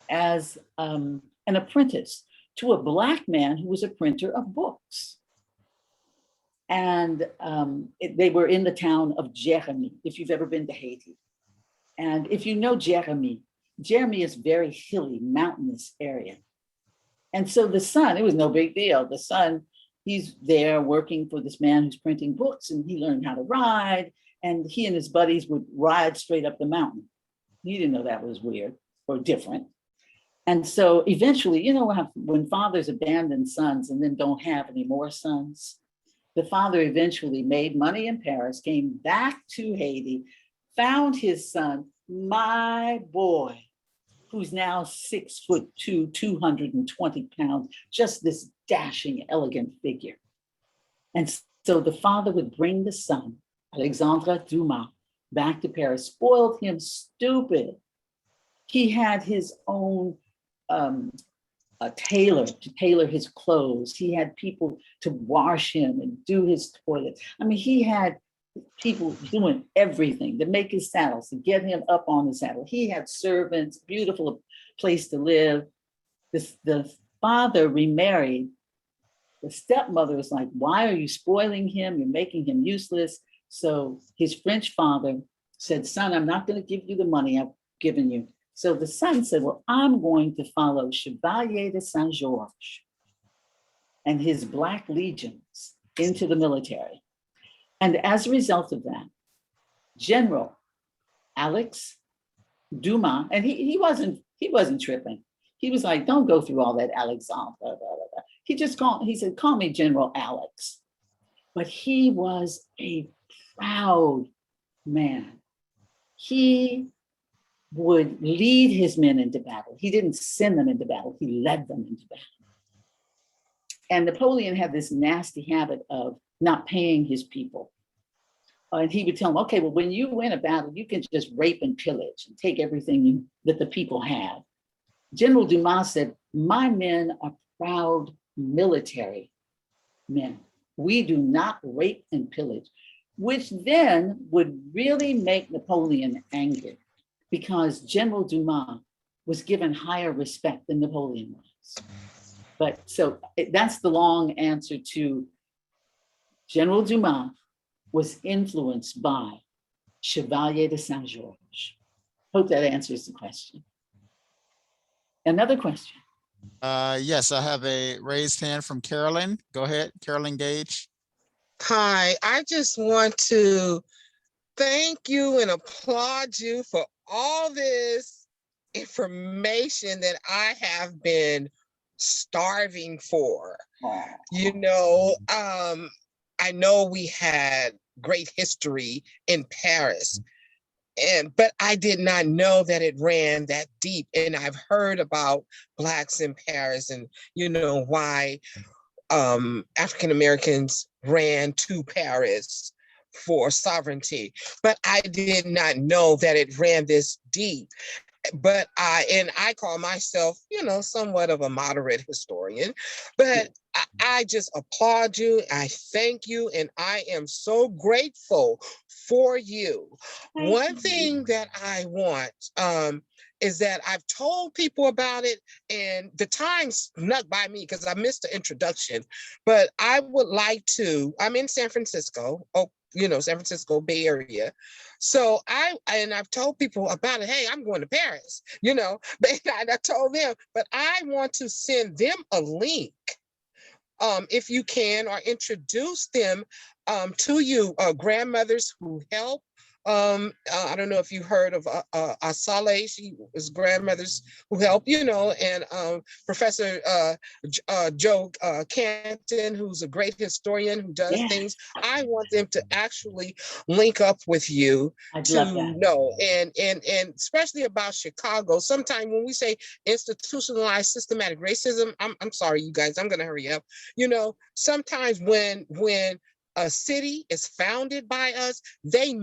as an apprentice to a Black man who was a printer of books. And they were in the town of Jérémie, if you've ever been to Haiti. And if you know Jérémie is very hilly, mountainous area. And so the son, it was no big deal. The son, he's there working for this man who's printing books, and he learned how to ride, and he and his buddies would ride straight up the mountain. He didn't know that was weird or different. And so eventually, you know, when fathers abandon sons and then don't have any more sons, the father eventually made money in Paris, came back to Haiti, found his son, my boy, who's now 6'2", 220 pounds, just this dashing, elegant figure. And so the father would bring the son, Alexandre Dumas, back to Paris, spoiled him stupid. He had his own a tailor to tailor his clothes. He had people to wash him and do his toilet. I mean, he had people doing everything to make his saddles, to get him up on the saddle. He had servants, beautiful place to live. The father remarried. The stepmother was like, why are you spoiling him? You're making him useless. So his French father said, son, I'm not going to give you the money I've given you. So the son said, well, I'm going to follow Chevalier de Saint George and his Black legions into the military. And as a result of that, General Alex Dumas, and he wasn't tripping. He was like, don't go through all that Alexandre. Blah, blah, blah. He said, call me General Alex. But he was a proud man. He would lead his men into battle. He didn't send them into battle, he led them into battle. And Napoleon had this nasty habit of not paying his people. And he would tell them, okay, well, when you win a battle, you can just rape and pillage and take everything that the people have. General Dumas said, my men are proud military men. We do not rape and pillage, which then would really make Napoleon angry, because General Dumas was given higher respect than Napoleon was. But so that's the long answer to General Dumas was influenced by Chevalier de Saint George. Hope that answers the question. Another question. Yes, I have a raised hand from Carolyn. Go ahead, Carolyn Gage. Hi, I just want to thank you and applaud you for all this information that I have been starving for. You know, I know we had great history in Paris, but I did not know that it ran that deep. And I've heard about Blacks in Paris and, you know, why African Americans ran to Paris for sovereignty, but I did not know that it ran this deep. But I call myself, you know, somewhat of a moderate historian, but I just applaud you. I thank you, and I am so grateful for you. One thing that I want is that I've told people about it, and the time snuck by me because I missed the introduction. But I would like to. I'm in San Francisco. Oh, you know, San Francisco Bay Area. So I've told people about it. Hey, I'm going to Paris, you know, but I told them, but I want to send them a link, if you can, or introduce them to you, grandmothers who help. I don't know if you heard of Asale. She was grandmothers who help, you know, and Professor Joe Canton, who's a great historian who does things. I want them to actually link up with you to know, and especially about Chicago. Sometimes when we say institutionalized systematic racism, I'm sorry, you guys, I'm gonna hurry up. You know, sometimes when a city is founded by us, they,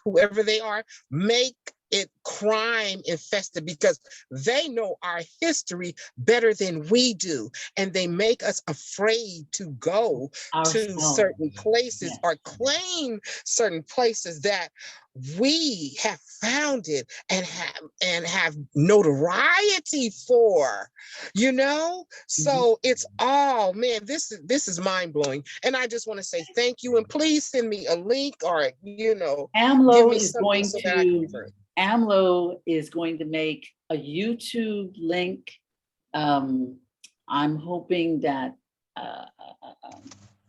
whoever they are, make it crime infested because they know our history better than we do. And they make us afraid to go to certain places or claim certain places that we have founded and have notoriety for, you know? So it's all, man, this is mind-blowing. And I just want to say thank you, and please send me a link, or, you know, give me something so that I can hear it. AAMLO is going to make a YouTube link. I'm hoping that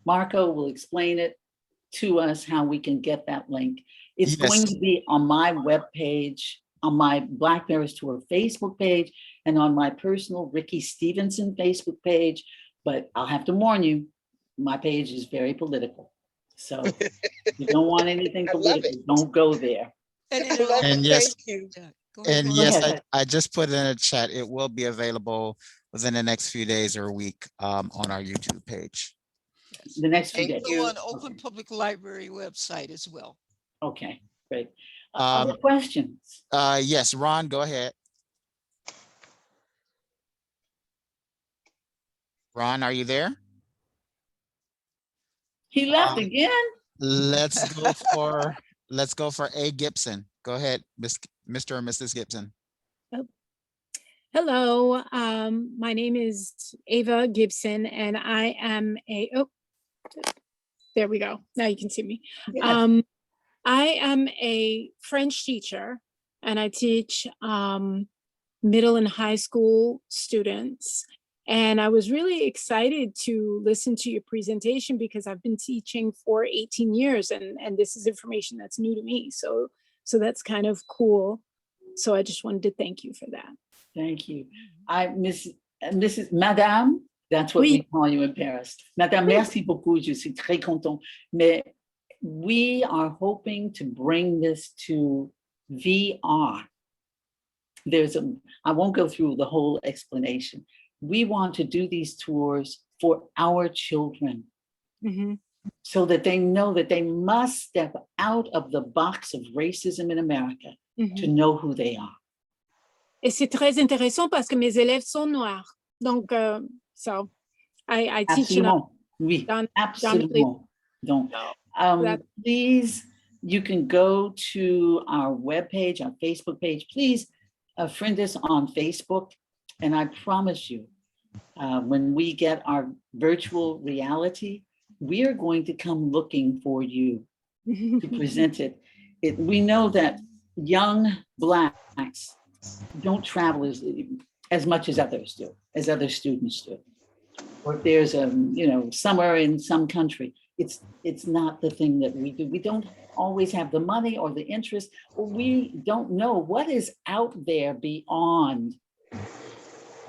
Marco will explain it to us how we can get that link. It's going to be on my webpage, on my Black Paris Tour Facebook page, and on my personal Ricki Stevenson Facebook page. But I'll have to warn you, my page is very political. So if you don't want anything political, don't go there. And yes, thank you. And yes, I just put it in a chat. It will be available within the next few days or a week on our YouTube page. The next few days. On Oakland Public Library website as well. Okay, great. Other questions? Yes, Ron, go ahead. Ron, are you there? He left again? Let's go for A. Gibson. Go ahead, Mr. or Mrs. Gibson. Hello, my name is Ava Gibson, and I am there we go. Now you can see me. Yes. I am a French teacher, and I teach middle and high school students. And I was really excited to listen to your presentation because I've been teaching for 18 years, and this is information that's new to me. So that's kind of cool. So I just wanted to thank you for that. Thank you. Mrs. Madame, that's what we call you in Paris. Madame, merci beaucoup. Je suis très content. Mais we are hoping to bring this to VR. I won't go through the whole explanation. We want to do these tours for our children, so that they know that they must step out of the box of racism in America to know who they are. Et c'est très intéressant parce que mes élèves sont noirs. Donc, so I teach. Absolument. Oui, absolument. Donc, please, you can go to our webpage, our Facebook page. Please friend us on Facebook. And I promise you, when we get our virtual reality, we are going to come looking for you to present it. We know that young Blacks don't travel as much as others do, as other students do. Or if there's a, somewhere in some country, it's not the thing that we do. We don't always have the money or the interest, or we don't know what is out there beyond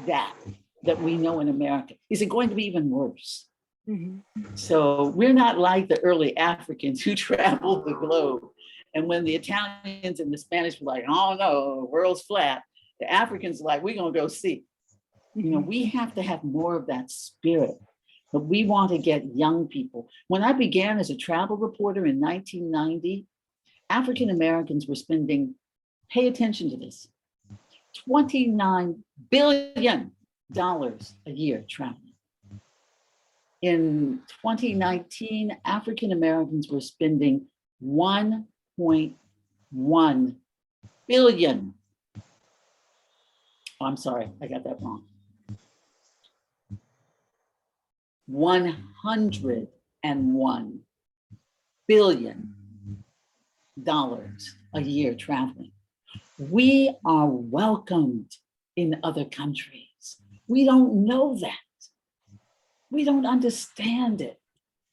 that we know in America. Is it going to be even worse? Mhm. So we're not like the early Africans who traveled the globe. And when the Italians and the Spanish were like, oh no, the world's flat, the Africans were like, we're gonna go see. We have to have more of that spirit, but we want to get young people. When I began as a travel reporter in 1990, African Americans were spending, pay attention to this, $29 billion a year traveling. In 2019, African Americans were spending 1.1 billion. Oh, I'm sorry, I got that wrong. $101 billion a year traveling. We are welcomed in other countries. We don't know that. We don't understand it,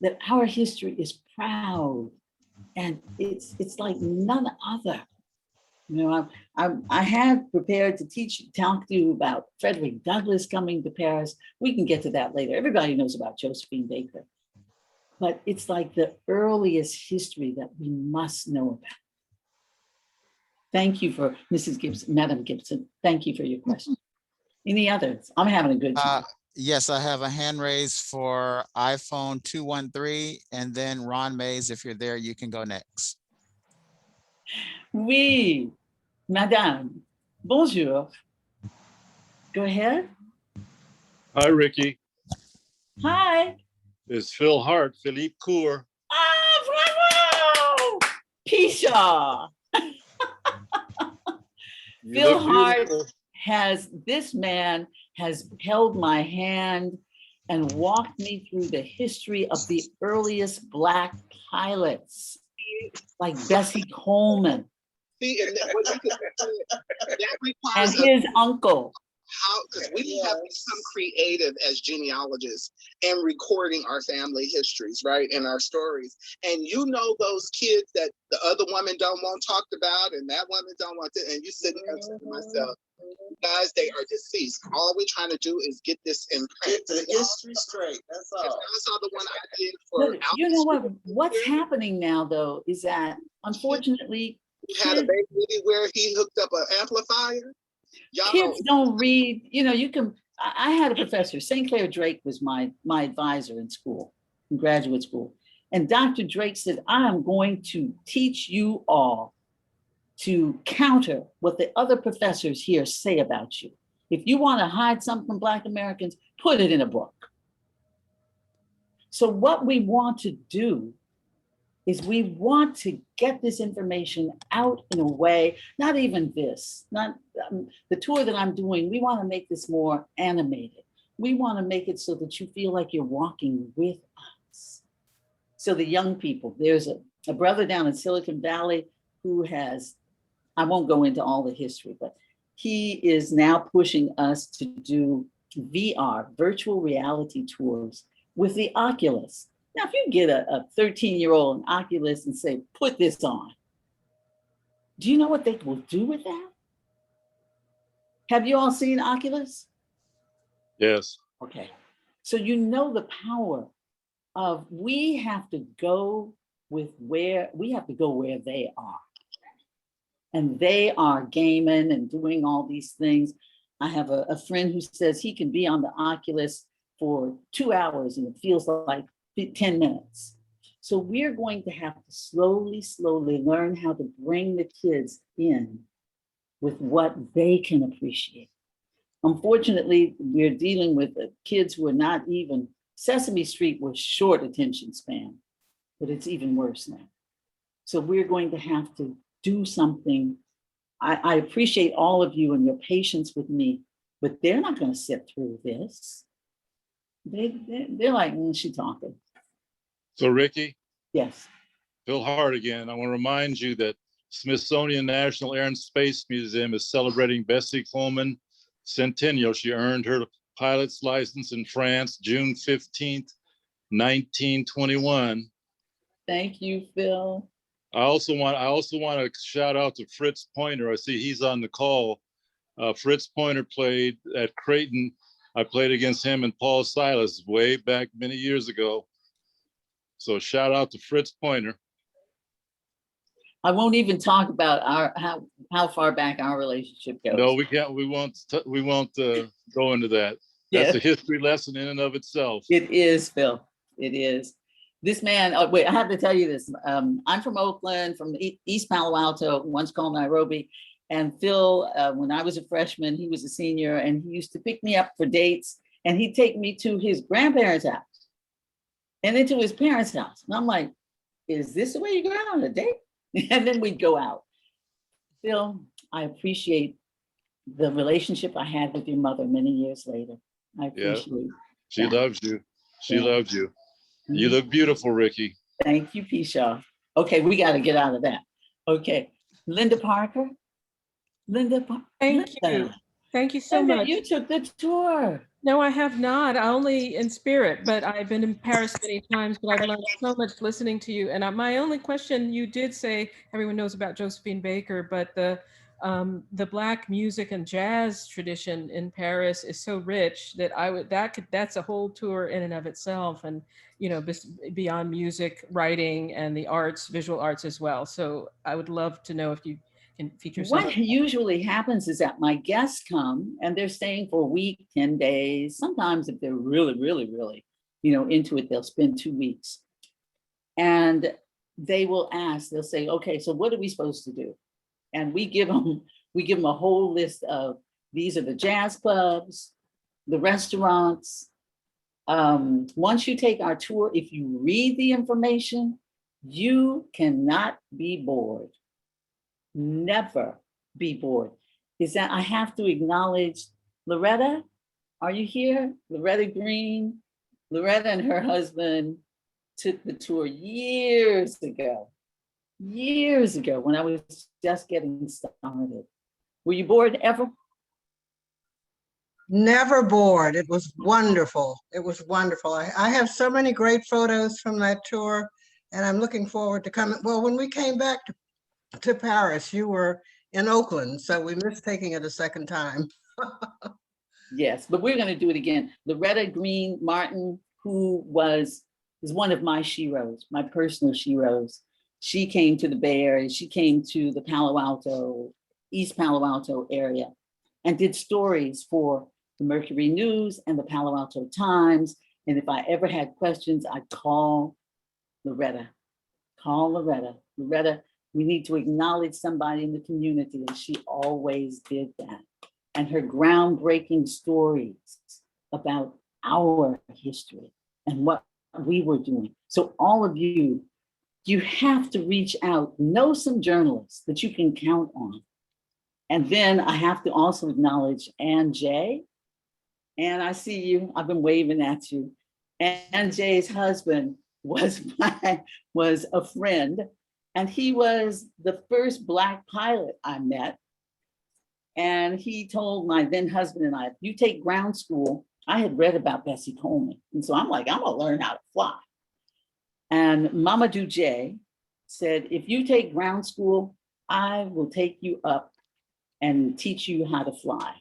that our history is proud and it's like none other. I had prepared to talk to you about Frederick Douglass coming to Paris. We can get to that later. Everybody knows about Josephine Baker, but it's like the earliest history that we must know about. Thank you for Mrs. Gibson, Madam Gibson. Thank you for your question. Any others? I'm having a good time. Yes, I have a hand raised for iPhone 213, and then Ron Mays, if you're there, you can go next. Oui, Madame, bonjour. Go ahead. Hi, Ricky. Hi. It's Phil Hart, Philippe Cour. Ah, bravo! Pisha. Phil Hart this man has held my hand and walked me through the history of the earliest Black pilots, like Bessie Coleman. See, and that requires and his uncle. Because we have become creative as genealogists and recording our family histories, right, and our stories. And those kids that the other woman don't want talked about, and that woman don't want to, and you sit there and say to myself, guys, they are deceased. All we're trying to do is get this in print. Get the history straight. That's all. I saw the one I did for. You know what? What's happening now, though, is that unfortunately, he had a baby where he hooked up an amplifier. Kids don't read. You can. I had a professor, St. Clair Drake was my advisor in school, in graduate school, and Dr. Drake said, "I am going to teach you all to counter what the other professors here say about you. If you want to hide something from Black Americans, put it in a book." So what we want to do is we want to get this information out in a way, not even this, not the tour that I'm doing, we want to make this more animated. We want to make it so that you feel like you're walking with us. So the young people, there's a brother down in Silicon Valley who has, I won't go into all the history, but he is now pushing us to do VR, virtual reality tours with the Oculus. Now, if you get a 13-year-old an Oculus and say, put this on, do you know what they will do with that? Have you all seen Oculus? Yes. Okay. So you know the power of we have to go where they are. And they are gaming and doing all these things. I have a friend who says he can be on the Oculus for 2 hours and it feels like 10 minutes. So we're going to have to slowly learn how to bring the kids in with what they can appreciate. Unfortunately, we're dealing with kids who are not even, Sesame Street was short attention span, but it's even worse now. So we're going to have to do something. I appreciate all of you and your patience with me, but they're not going to sit through this. They're like, she's talking. So Ricky? Yes. Phil Hart again. I want to remind you that Smithsonian National Air and Space Museum is celebrating Bessie Coleman centennial. She earned her pilot's license in France, June 15th, 1921. Thank you, Phil. I also want to shout out to Fritz Pointer. I see he's on the call. Fritz Pointer played at Creighton. I played against him and Paul Silas way back many years ago. So shout out to Fritz Pointer. I won't even talk about how far back our relationship goes. No, we can't. We won't go into that. That's a history lesson in and of itself. It is, Phil. It is. This man, oh, wait, I have to tell you this. I'm from Oakland, from East Palo Alto, once called Nairobi. And Phil, when I was a freshman, he was a senior, and he used to pick me up for dates, and he'd take me to his grandparents' house and then to his parents' house. And I'm like, is this the way you go out on a date? And then we'd go out. Phil, I appreciate the relationship I had with your mother many years later. I appreciate She loves you. She loves you. You look beautiful, Ricki. Thank you, Pishaw. Okay, we got to get out of that. Okay, Linda Parker. Thank you. Thank you so Linda, much. you took the tour. No, I have not. Only in spirit, but I've been in Paris many times, but I've learned so much listening to you. And my only question, you did say everyone knows about Josephine Baker, but the Black music and jazz tradition in Paris is so rich that that's a whole tour in and of itself. And, you know, beyond music, writing, and the arts, visual arts as well. So I would love to know if you can feature some. What usually happens is that my guests come and they're staying for a week, 10 days. Sometimes if they're really, really, really, into it, they'll spend 2 weeks. And they will ask, they'll say, okay, so what are we supposed to do? And we give them a whole list of, these are the jazz clubs, the restaurants. Once you take our tour, if you read the information, you cannot be bored. Never be bored. Is that I have to acknowledge Loretta? Are you here? Loretta Green. Loretta and her husband took the tour years ago when I was just getting started. Were you bored ever? Never bored. It was wonderful. It was wonderful. I have so many great photos from that tour, and I'm looking forward to coming. Well, when we came back to Paris, you were in Oakland, so we missed taking it a second time. Yes, but we're going to do it again. Loretta Green Martin, who is one of my sheroes, my personal sheroes. She came to the Bay Area. She came to the East Palo Alto area, and did stories for the Mercury News and the Palo Alto Times. And if I ever had questions, I'd call Loretta. Loretta, we need to acknowledge somebody in the community, and she always did that. And her groundbreaking stories about our history and what we were doing. So all of you have to reach out, know some journalists that you can count on. And then I have to also acknowledge Ann Jay. And I see you, I've been waving at you. Ann Jay's husband was a friend, and he was the first Black pilot I met. And he told my then husband and I, if you take ground school, I had read about Bessie Coleman. And so I'm like, I'm gonna learn how to fly. And Mamadou Jay said, if you take ground school, I will take you up and teach you how to fly.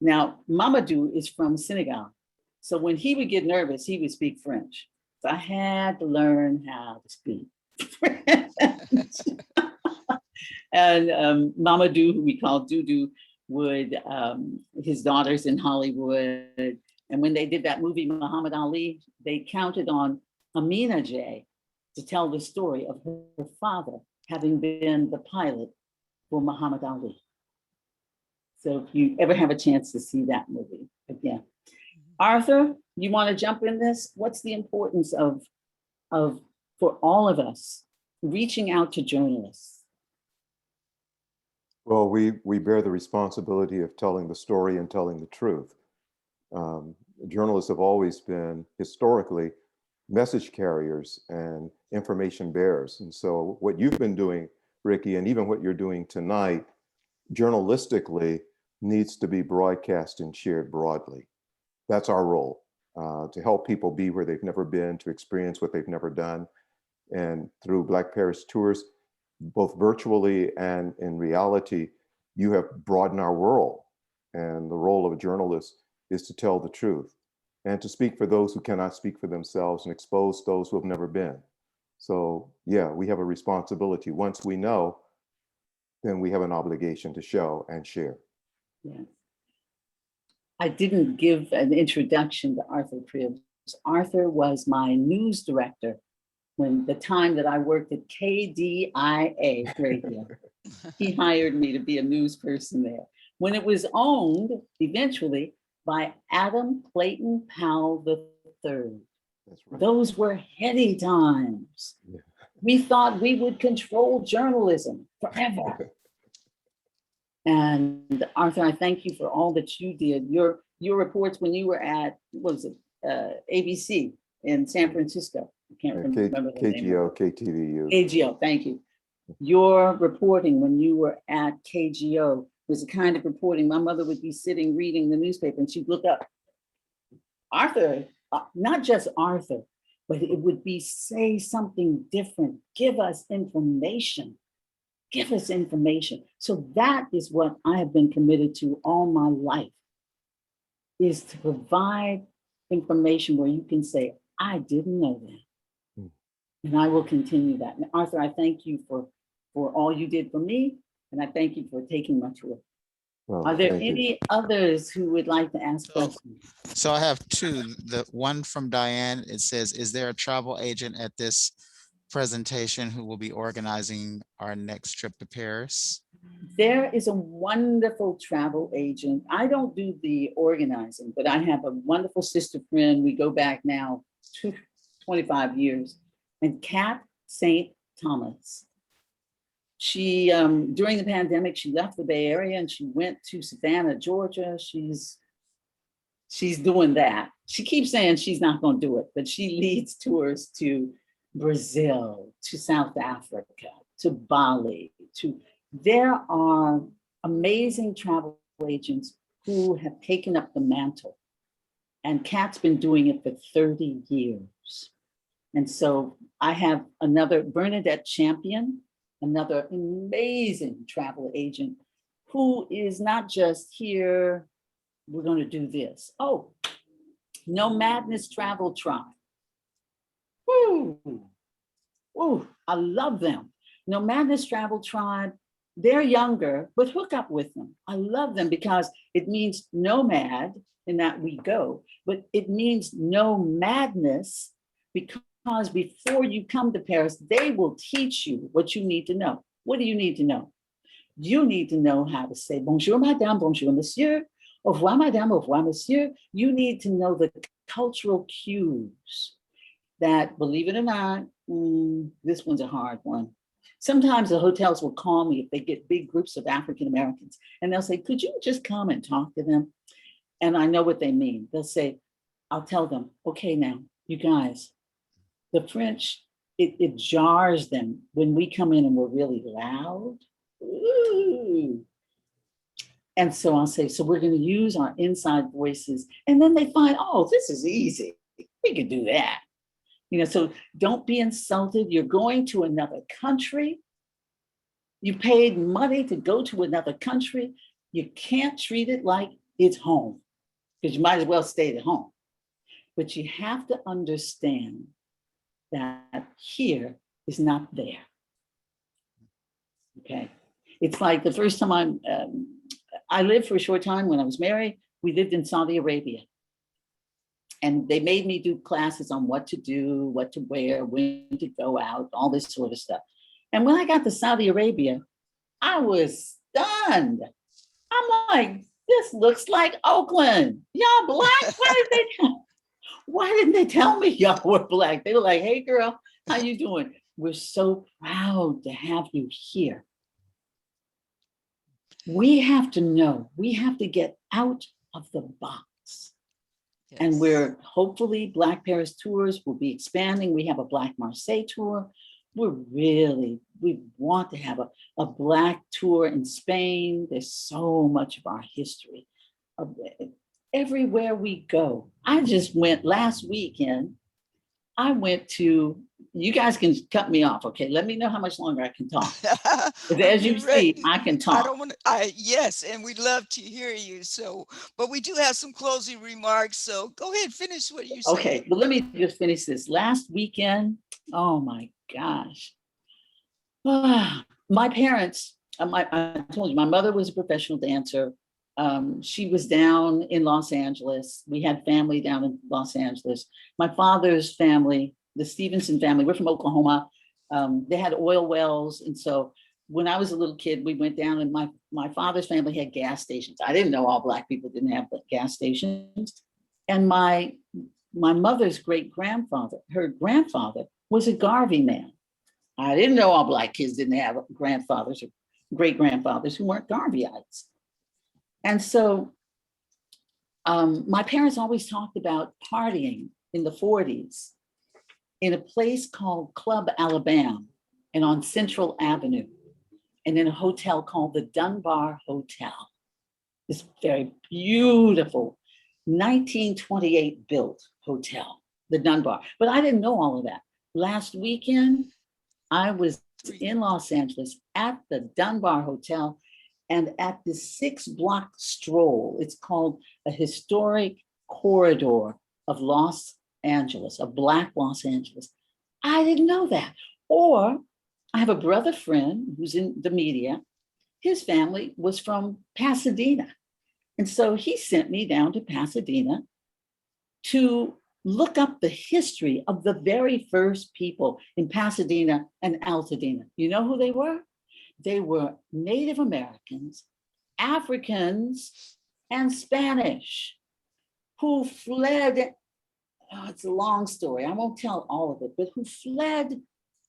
Now, Mamadou is from Senegal. So when he would get nervous, he would speak French. So I had to learn how to speak French. And Mamadou, who we call Doudou, would, his daughter's in Hollywood. And when they did that movie, Muhammad Ali, they counted on Amina Jay to tell the story of her father having been the pilot for Muhammad Ali. So if you ever have a chance to see that movie again. Arthur, you want to jump in this? What's the importance of for all of us, reaching out to journalists? Well, we bear the responsibility of telling the story and telling the truth. Journalists have always been historically message carriers and information bearers. And so what you've been doing, Ricki, and even what you're doing tonight, journalistically, needs to be broadcast and shared broadly. That's our role, to help people be where they've never been, to experience what they've never done. And through Black Paris Tours, both virtually and in reality, you have broadened our world. And the role of a journalist is to tell the truth and to speak for those who cannot speak for themselves and expose those who have never been. So yeah, we have a responsibility. Once we know, then we have an obligation to show and share. Yes. I didn't give an introduction to Arthur Cribbs. Arthur was my news director when the time that I worked at KDIA radio. He hired me to be a news person there. When it was owned eventually by Adam Clayton Powell III. That's right. Those were heady times. Yeah. We thought we would control journalism forever. And Arthur, I thank you for all that you did. Your reports when you were at, what was it, ABC in San Francisco. I can't remember the name. KGO, KTVU. KGO, thank you. Your reporting when you were at KGO was the kind of reporting my mother would be sitting reading the newspaper and she'd look up, Arthur, not just Arthur, but it would be say something different, give us information. Give us information. So that is what I have been committed to all my life, is to provide information where you can say, I didn't know that. And I will continue that. And Arthur, I thank you for all you did for me. And I thank you for taking my tour. Well, Are there thank you. any others who would like to ask questions? So I have two. The one from Diane, it says, is there a travel agent at this presentation who will be organizing our next trip to Paris? There is a wonderful travel agent. I don't do the organizing, but I have a wonderful sister friend. We go back now 25 years. And Kat St. Thomas. She, during the pandemic, she left the Bay Area and she went to Savannah, Georgia. She's doing that. She keeps saying she's not going to do it, but she leads tours to Brazil, to South Africa, to Bali, there are amazing travel agents who have taken up the mantle. And Kat's been doing it for 30 years. And so I have another Bernadette Champion, another amazing travel agent who is not just here, we're going to do this. Oh, No Madness Travel Tribe. Woo, woo, I love them. No Madness Travel Tribe, they're younger, but hook up with them. I love them because it means nomad in that we go, but it means no madness because before you come to Paris, they will teach you what you need to know. What do you need to know? You need to know how to say bonjour, madame, bonjour, monsieur, au revoir, madame, au revoir, monsieur. You need to know the cultural cues that, believe it or not, this one's a hard one. Sometimes the hotels will call me if they get big groups of African Americans and they'll say, could you just come and talk to them? And I know what they mean. They'll say, I'll tell them, okay, now, you guys, the French, it jars them when we come in and we're really loud. Ooh. And so I'll say, so we're going to use our inside voices. And then they find, oh, this is easy. We can do that. You know, so don't be insulted. You're going to another country. You paid money to go to another country. You can't treat it like it's home because you might as well stay at home. But you have to understand that here is not there. Okay. It's like the first time I lived for a short time when I was married, we lived in Saudi Arabia. And they made me do classes on what to do, what to wear, when to go out, all this sort of stuff. And when I got to Saudi Arabia, I was stunned. I'm like, this looks like Oakland. Y'all black? Why didn't they tell me y'all were black? They were like, hey girl, how you doing? We're so proud to have you here. We have to know, we have to get out of the box. Yes. And we're hopefully Black Paris Tours will be expanding. We have a Black Marseille tour. we want to have a Black tour in Spain. There's so much of our history. Everywhere we go. I just went last weekend. I went to, you guys can cut me off, okay? Let me know how much longer I can talk. As you see, I can talk. I don't want to, yes, and we'd love to hear you. So, but we do have some closing remarks. So go ahead, finish what you said. Okay, but let me just finish this. Last weekend, oh my gosh. My parents, I told you, my mother was a professional dancer. She was down in Los Angeles. We had family down in Los Angeles. My father's family, the Stevenson family, we're from Oklahoma. They had oil wells. And so when I was a little kid, we went down and my father's family had gas stations. I didn't know all Black people didn't have gas stations. And my mother's great-grandfather, her grandfather was a Garvey man. I didn't know all Black kids didn't have grandfathers or great-grandfathers who weren't Garveyites. And so my parents always talked about partying in the 40s in a place called Club Alabama and on Central Avenue and in a hotel called the Dunbar Hotel. This very beautiful 1928 built hotel, the Dunbar. But I didn't know all of that. Last weekend, I was in Los Angeles at the Dunbar Hotel and at the 6-block stroll. It's called a historic corridor of Los Angeles, of Black Los Angeles. I didn't know that. Or I have a brother friend who's in the media. His family was from Pasadena. And so he sent me down to Pasadena to look up the history of the very first people in Pasadena and Altadena. You know who they were? They were Native Americans, Africans, and Spanish who fled. Oh, it's a long story. I won't tell all of it, but who fled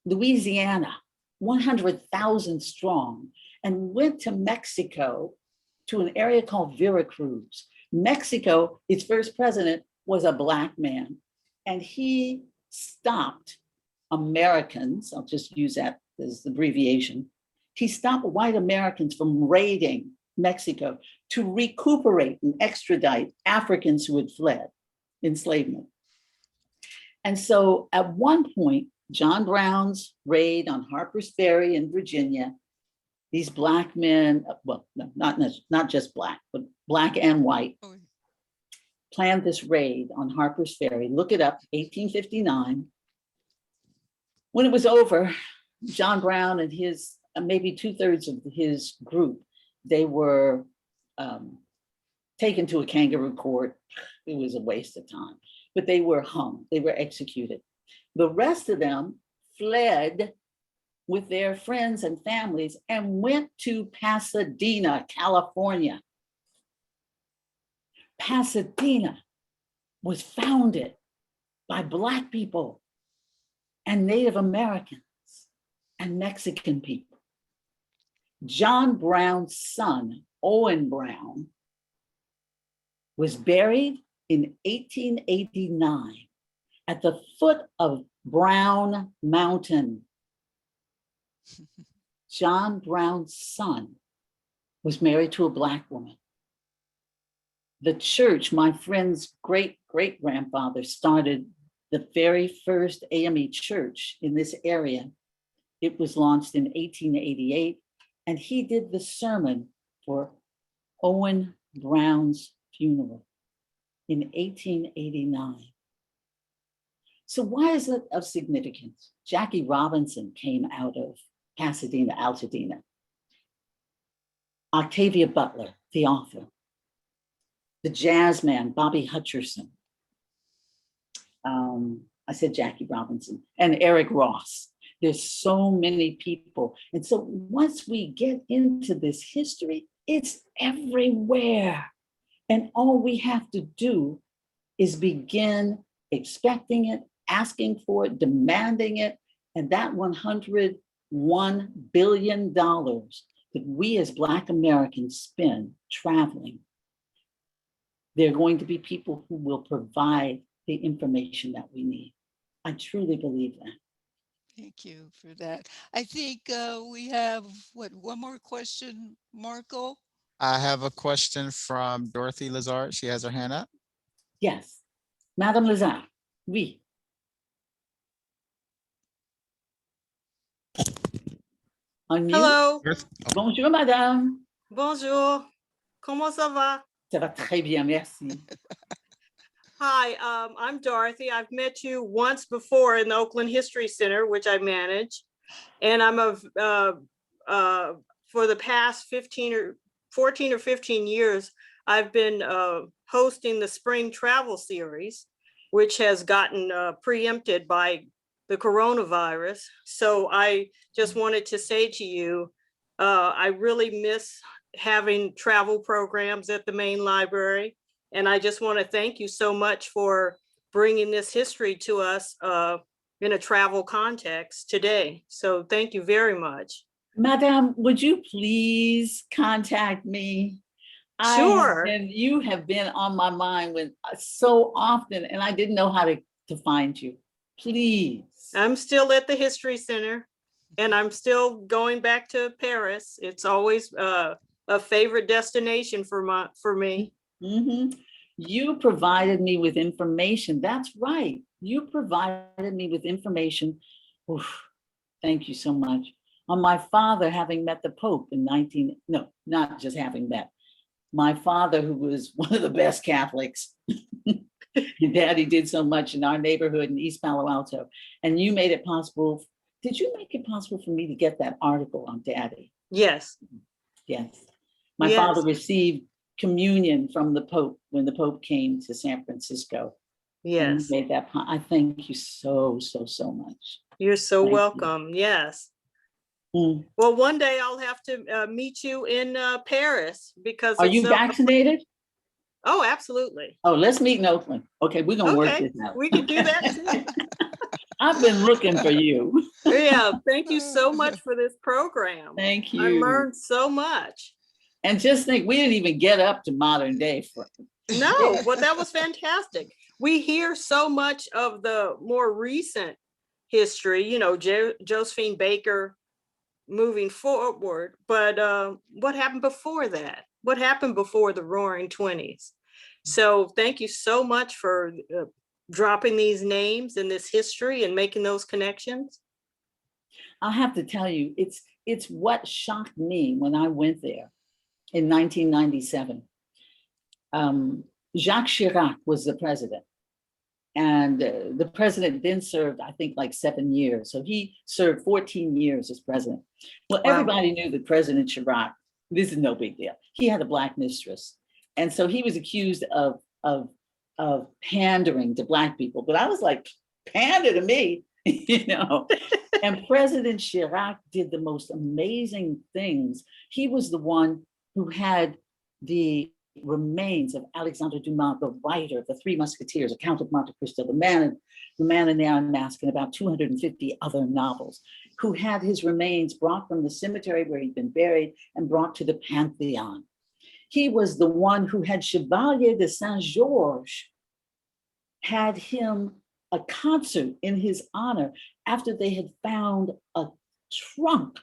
Louisiana, 100,000 strong, and went to Mexico to an area called Veracruz. Mexico, its first president was a Black man, and he stopped Americans, I'll just use that as the abbreviation. He stopped white Americans from raiding Mexico to recuperate and extradite Africans who had fled enslavement. And so at one point, John Brown's raid on Harper's Ferry in Virginia, these Black men, well, no, not just Black, but Black and white, planned this raid on Harper's Ferry. Look it up, 1859. When it was over, John Brown and his, maybe 2/3 of his group, they were taken to a kangaroo court. It was a waste of time, but they were hung, they were executed. The rest of them fled with their friends and families and went to Pasadena, California. Pasadena was founded by Black people and Native Americans and Mexican people. John Brown's son, Owen Brown, was buried in 1889 at the foot of Brown Mountain. John Brown's son was married to a Black woman. The church, my friend's great-great-grandfather started the very first AME church in this area. It was launched in 1888, and he did the sermon for Owen Brown's funeral in 1889. So why is it of significance? Jackie Robinson came out of Pasadena, Altadena. Octavia Butler, the author. The jazz man, Bobby Hutcherson. I said Jackie Robinson, and Eric Ross. There's so many people. And so once we get into this history, it's everywhere. And all we have to do is begin expecting it, asking for it, demanding it. And that $101 billion that we as Black Americans spend traveling, there are going to be people who will provide the information that we need. I truly believe that. Thank you for that. I think we have, what, one more question, Marco? I have a question from Dorothy Lazard. She has her hand up. Yes. Madame Lazare. Oui. Unmute. Hello, Bonjour, madame. bonjour. Comment ça va? Ça va très bien, merci. Hi, I'm Dorothy. I've met you once before in the Oakland History Center, which I manage. And I'm for the past 14 or 15 years, I've been hosting the spring travel series, which has gotten preempted by the coronavirus. So I just wanted to say to you, I really miss having travel programs at the main library. And I just want to thank you so much for bringing this history to us in a travel context today. So thank you very much. Madame, would you please contact me? Sure. And you have been on my mind so often, and I didn't know how to find you. Please. I'm still at the History Center, and I'm still going back to Paris. It's always a favorite destination for me. Mm-hmm. You provided me with information. That's right. You provided me with information. Oof, thank you so much. On my father having met the Pope in not just having met. My father, who was one of the best Catholics, Daddy did so much in our neighborhood in East Palo Alto, and you made it possible. Did you make it possible for me to get that article on Daddy? Yes. Yes. My father received communion from the Pope when the Pope came to San Francisco. Yes. Made that. I thank you so much. You're so welcome. Yes. Mm. Well, one day I'll have to meet you in Paris because. Are you vaccinated? Oh, absolutely. Oh, let's meet in Oakland. Okay, we're gonna work this out. We can do that too. I've been looking for you. Yeah, thank you so much for this program. Thank you. I learned so much. And just think, we didn't even get up to modern day. No, well, that was fantastic. We hear so much of the more recent history, you know, Josephine Baker moving forward, but what happened before that? What happened before the Roaring 20s? So thank you so much for dropping these names and this history and making those connections. I'll have to tell you, it's what shocked me when I went there in 1997. Jacques Chirac was the president, and the president then served, I think, like 7 years. So he served 14 years as president. Well, everybody knew that President Chirac, this is no big deal. He had a Black mistress. And so he was accused of pandering to Black people. But I was like, pander to me, you know. And President Chirac did the most amazing things. He was the one who had the remains of Alexandre Dumas, the writer of The Three Musketeers, A Count of Monte Cristo, The Man in the Iron Mask, and about 250 other novels, who had his remains brought from the cemetery where he'd been buried and brought to the Pantheon. He was the one who had Chevalier de Saint-Georges, had him a concert in his honor after they had found a trunk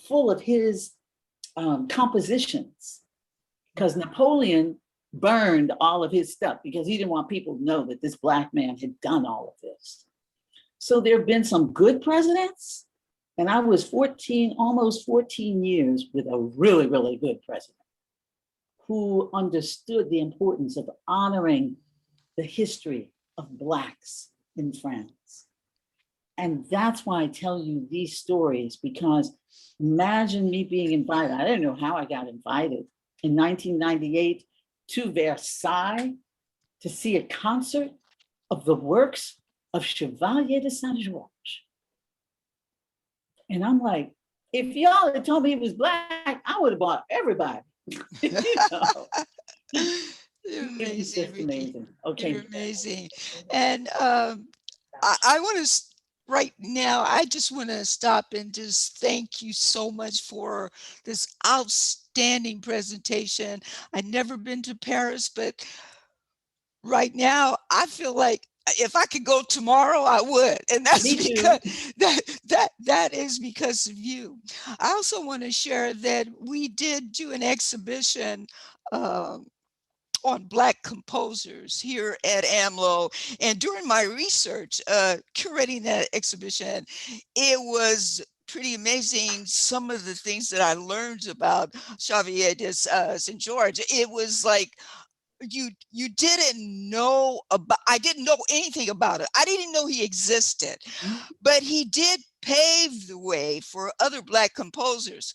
full of his compositions, because Napoleon burned all of his stuff because he didn't want people to know that this Black man had done all of this. So there have been some good presidents, and I was almost 14 years with a really, really good president who understood the importance of honoring the history of Blacks in France. And that's why I tell you these stories, because imagine me being invited. I didn't know how I got invited in 1998 to Versailles to see a concert of the works of Chevalier de Saint-Georges. And I'm like, if y'all had told me he was Black, I would have bought everybody. You know? You're amazing, Ricki. Amazing. Okay. You're amazing. And I want to, right now, I just want to stop and just thank you so much for this outstanding presentation. I've never been to Paris, but right now I feel like if I could go tomorrow, I would. And that's Me too. because that is because of you. I also want to share that we did do an exhibition on Black composers here at AAMLO. And during my research, curating that exhibition, it was pretty amazing some of the things that I learned about Xavier de St. George. It was like, you didn't know about, I didn't know anything about it. I didn't know he existed, but he did pave the way for other Black composers.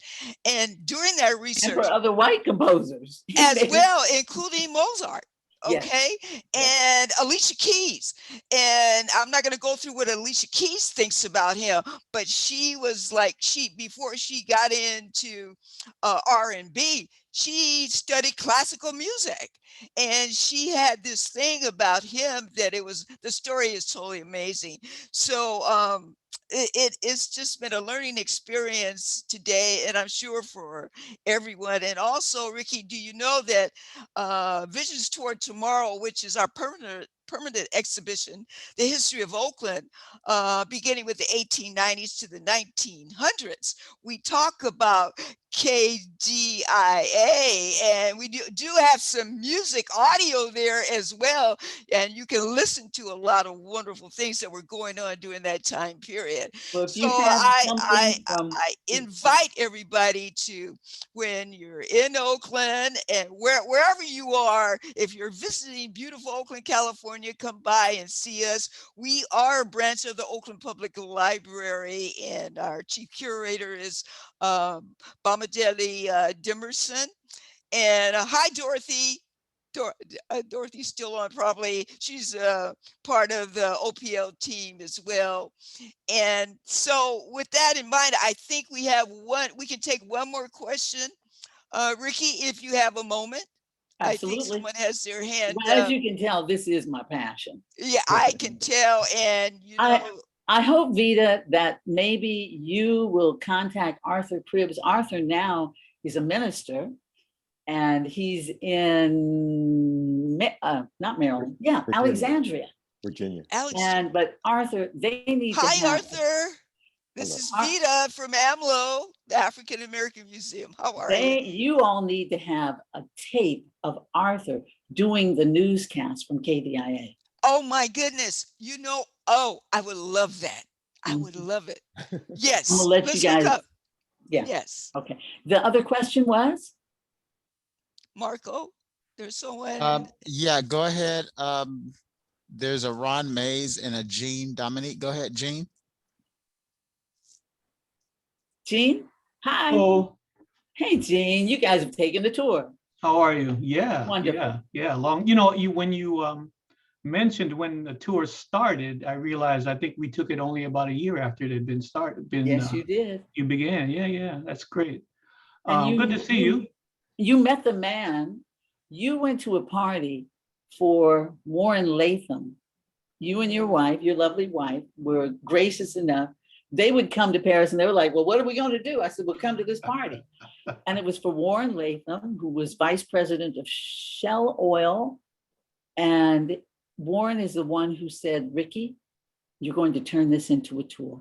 And during that And research, for other white composers. as well, including Mozart. Yes. Okay. Yes. And Alicia Keys. And I'm not going to go through what Alicia Keys thinks about him, but she was like, before she got into R&B, she studied classical music. And she had this thing about him that the story is totally amazing. So it's just been a learning experience today, and I'm sure for everyone. And also, Ricki, do you know that Visions Toward Tomorrow, which is our permanent exhibition, the history of Oakland, beginning with the 1890s to the 1900s, we talk about KDIA, and we do have some music audio there as well, and you can listen to a lot of wonderful things that were going on during that time period. Well, if So you have I something from invite everybody to, when you're in Oakland and wherever you are, if you're visiting beautiful Oakland, California, come by and see us. We are a branch of the Oakland Public Library, and our chief curator is Bamadeli Dimerson. And hi, Dorothy. Dorothy's still on probably. She's part of the OPL team as well. And so with that in mind, I think we can take one more question. Ricki, if you have a moment. Absolutely. I think someone has their hand Well, up. as you can tell, this is my passion. Yeah, I can tell. And you know, I hope, Vita, that maybe you will contact Arthur Cribbs. Arthur now is a minister, and he's in not Maryland, yeah, Virginia. Alexandria, Virginia. But Arthur, they need to Hi, have, Arthur. This is Vita from AAMLO, the African American Museum. How are you? You all need to have a tape of Arthur doing the newscast from KDIA. Oh my goodness. You know, I would love that. I would love it. Yes. I'm gonna let you guys. Yeah. Yes. Okay. The other question was? Marco, there's someone. Yeah, go ahead. There's a Ron Mays and a Jean Dominique. Go ahead, Jean. Jean, hi. Hello. Hey, Jean, you guys have taken the tour. How are you? Yeah. Wonderful. Yeah. Long. You know, when you mentioned when the tour started, I realized I think we took it only about a year after it had been started. Yes, you did. You began. Yeah. That's great. And good to see you. You met the man. You went to a party for Warren Latham. You and your wife, your lovely wife, were gracious enough. They would come to Paris and they were like, well, what are we going to do? I said, well, come to this party. And it was for Warren Latham, who was vice president of Shell Oil. And Warren is the one who said, Ricki, you're going to turn this into a tour.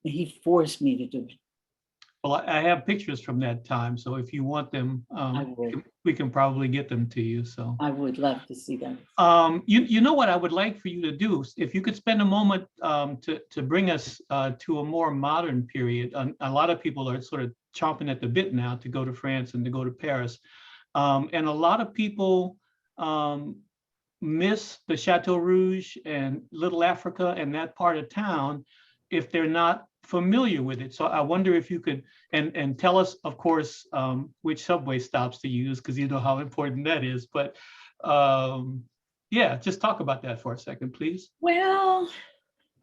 And he forced me to do it. Well, I have pictures from that time. So if you want them, we can probably get them to you. So I would love to see them. You know what I would like for you to do, if you could spend a moment to bring us to a more modern period. A lot of people are sort of chomping at the bit now to go to France and to go to Paris. And a lot of people miss the Chateau Rouge and Little Africa and that part of town if they're not familiar with it. So I wonder if you could, and tell us, of course, which subway stops to use, because you know how important that is. But yeah, just talk about that for a second, please. Well,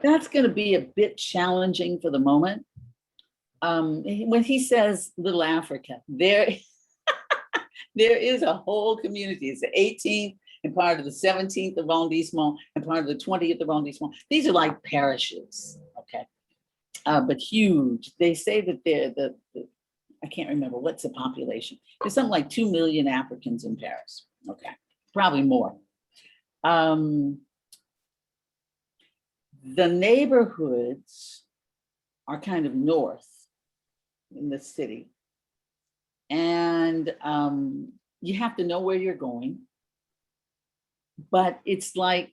that's going to be a bit challenging for the moment. When he says Little Africa, there is a whole community. It's the 18th and part of the 17th arrondissement and part of the 20th arrondissement. These are like parishes, okay? But huge. They say that they're I can't remember what's the population. There's something like 2 million Africans in Paris. Okay, probably more. The neighborhoods are kind of north in the city. And you have to know where you're going. But it's like,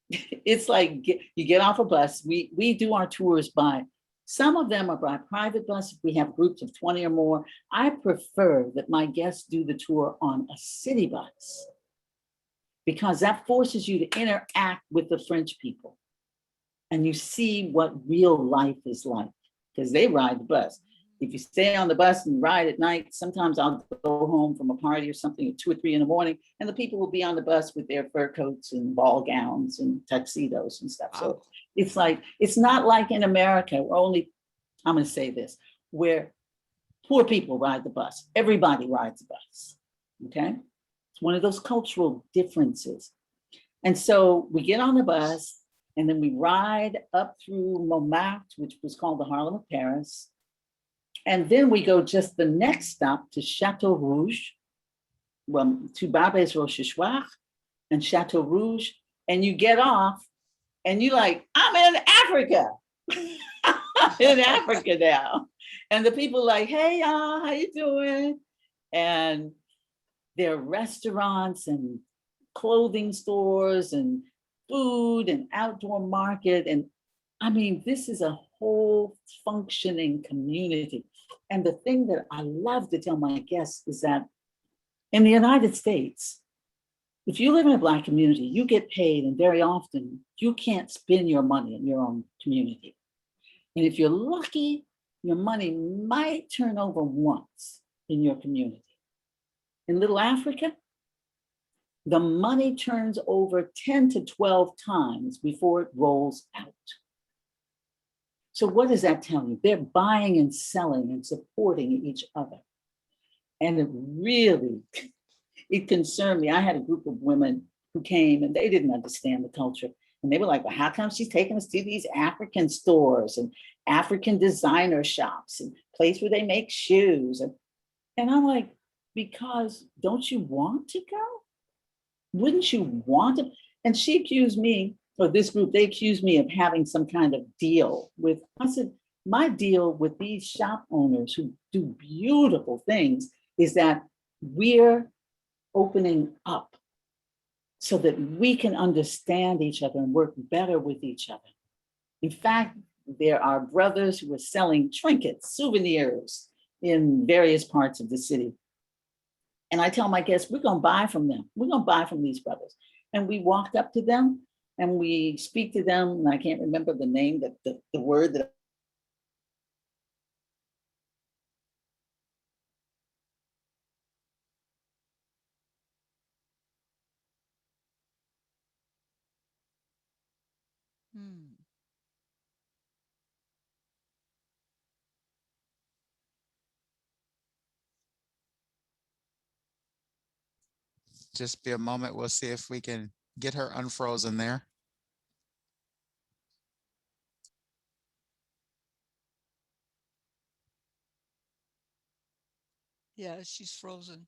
you get off a bus. We do our tours by, some of them are by private bus. If we have groups of 20 or more, I prefer that my guests do the tour on a city bus, because that forces you to interact with the French people. And you see what real life is like, because they ride the bus. If you stay on the bus and ride at night, sometimes I'll go home from a party or something at 2 or 3 in the morning, and the people will be on the bus with their fur coats and ball gowns and tuxedos and stuff. So it's like, it's not like in America, where only, I'm gonna say this, where poor people ride the bus. Everybody rides the bus, okay? It's one of those cultural differences. And so we get on the bus, and then we ride up through Montmartre, which was called the Harlem of Paris. And then we go just the next stop to Chateau Rouge, well, to Barbès Rochechouart and Chateau Rouge. And you get off and you're like, I'm in Africa. I'm in Africa now. And the people like, hey, y'all, how you doing? And there are restaurants and clothing stores and food and outdoor market. And I mean, this is a whole functioning community. And the thing that I love to tell my guests is that in the United States, if you live in a Black community, you get paid, and very often you can't spend your money in your own community. And if you're lucky, your money might turn over once in your community. In Little Africa, the money turns over 10 to 12 times before it rolls out. So what does that tell you? They're buying and selling and supporting each other. And it really, it concerned me. I had a group of women who came and they didn't understand the culture. And they were like, well, how come she's taking us to these African stores and African designer shops and place where they make shoes? And I'm like, because don't you want to go? Wouldn't you want to? And she accused me, or this group, they accused me of having some kind of deal with, I said, my deal with these shop owners who do beautiful things is that we're opening up so that we can understand each other and work better with each other. In fact, there are brothers who are selling trinkets, souvenirs in various parts of the city. And I tell my guests, we're gonna buy from them. We're gonna buy from these brothers. And we walked up to them and we speak to them, and I can't remember the name, the word that Just be a moment. We'll see if we can get her unfrozen there. Yeah, she's frozen.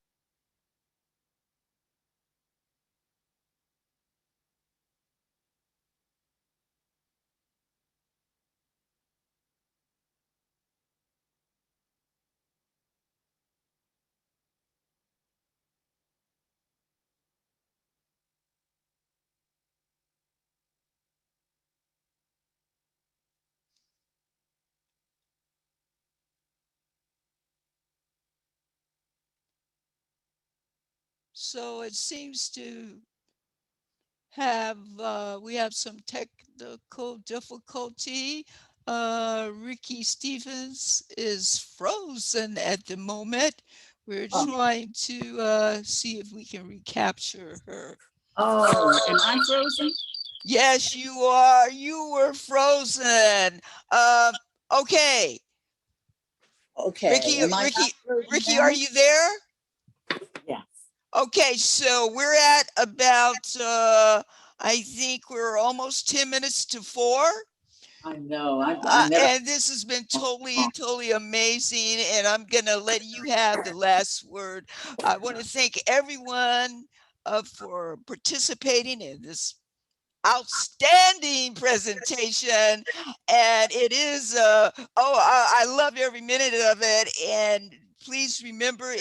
So it seems to have, we have some technical difficulty. Ricki Stevenson is frozen at the moment. We're trying to see if we can recapture her. Oh, am I frozen? Yes, you are. You were frozen. Okay. Okay. Ricki, are you there? Yes. Okay, so we're at about, I think we're almost 10 minutes to 4. I know. I never. And this has been totally amazing. And I'm going to let you have the last word. I want to thank everyone for participating in this outstanding presentation. And it is, I love every minute of it. And please remember,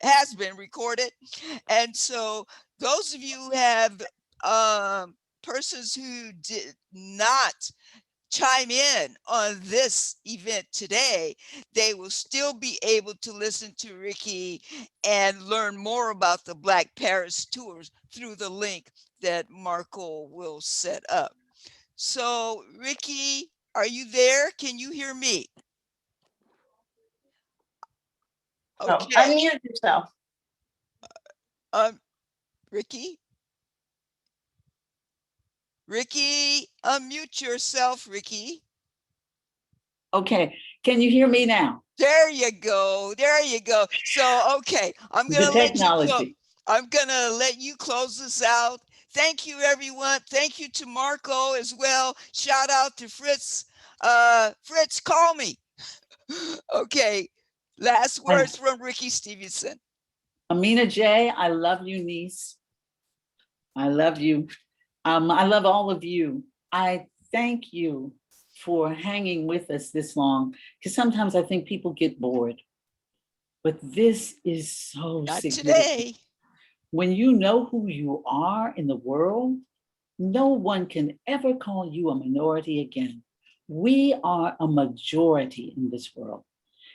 has been recorded. And so those of you who have persons who did not chime in on this event today, they will still be able to listen to Ricki and learn more about the Black Paris tours through the link that Marco will set up. So Ricki, are you there? Can you hear me? Okay. Unmute yourself. Ricki? Ricki, unmute yourself, Ricki. Okay, can you hear me now? There you go. There you go. So, okay, I'm gonna let you close this out. Thank you, everyone. Thank you to Marco as well. Shout out to Fritz. Fritz, call me. Okay. Last words from Ricki Stevenson. Amina J, I love you, niece. I love you. I love all of you. I thank you for hanging with us this long, because sometimes I think people get bored. But this is so Not significant. today. When you know who you are in the world, no one can ever call you a minority again. We are a majority in this world.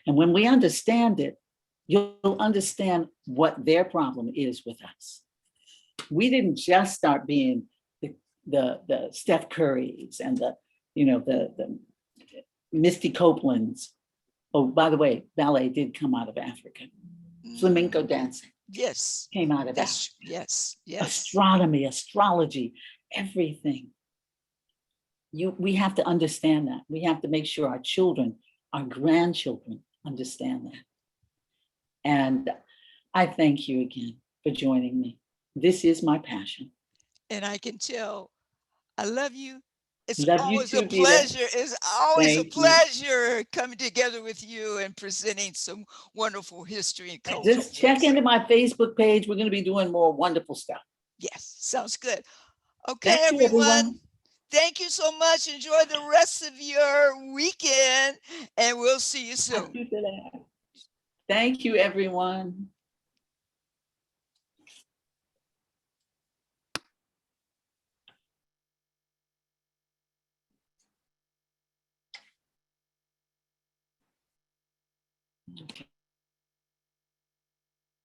And when we understand it, you'll understand what their problem is with us. We didn't just start being the Steph Currys and the Misty Copelands. Oh, by the way, ballet did come out of Africa. Flamenco dancing. Yes. Came out of Africa. Yes. Astronomy, astrology, everything. We have to understand that. We have to make sure our children, our grandchildren understand that. And I thank you again for joining me. This is my passion. And I can tell I love you. It's Love you always too, a Vita. pleasure. It's always a Thank you. pleasure coming together with you and presenting some wonderful history and culture. Just check into my Facebook page. We're going to be doing more wonderful stuff. Yes, sounds good. Okay, Thank you, everyone. Thank you so much. Enjoy the rest of your weekend, and we'll see you soon. Thank you, everyone. Okay.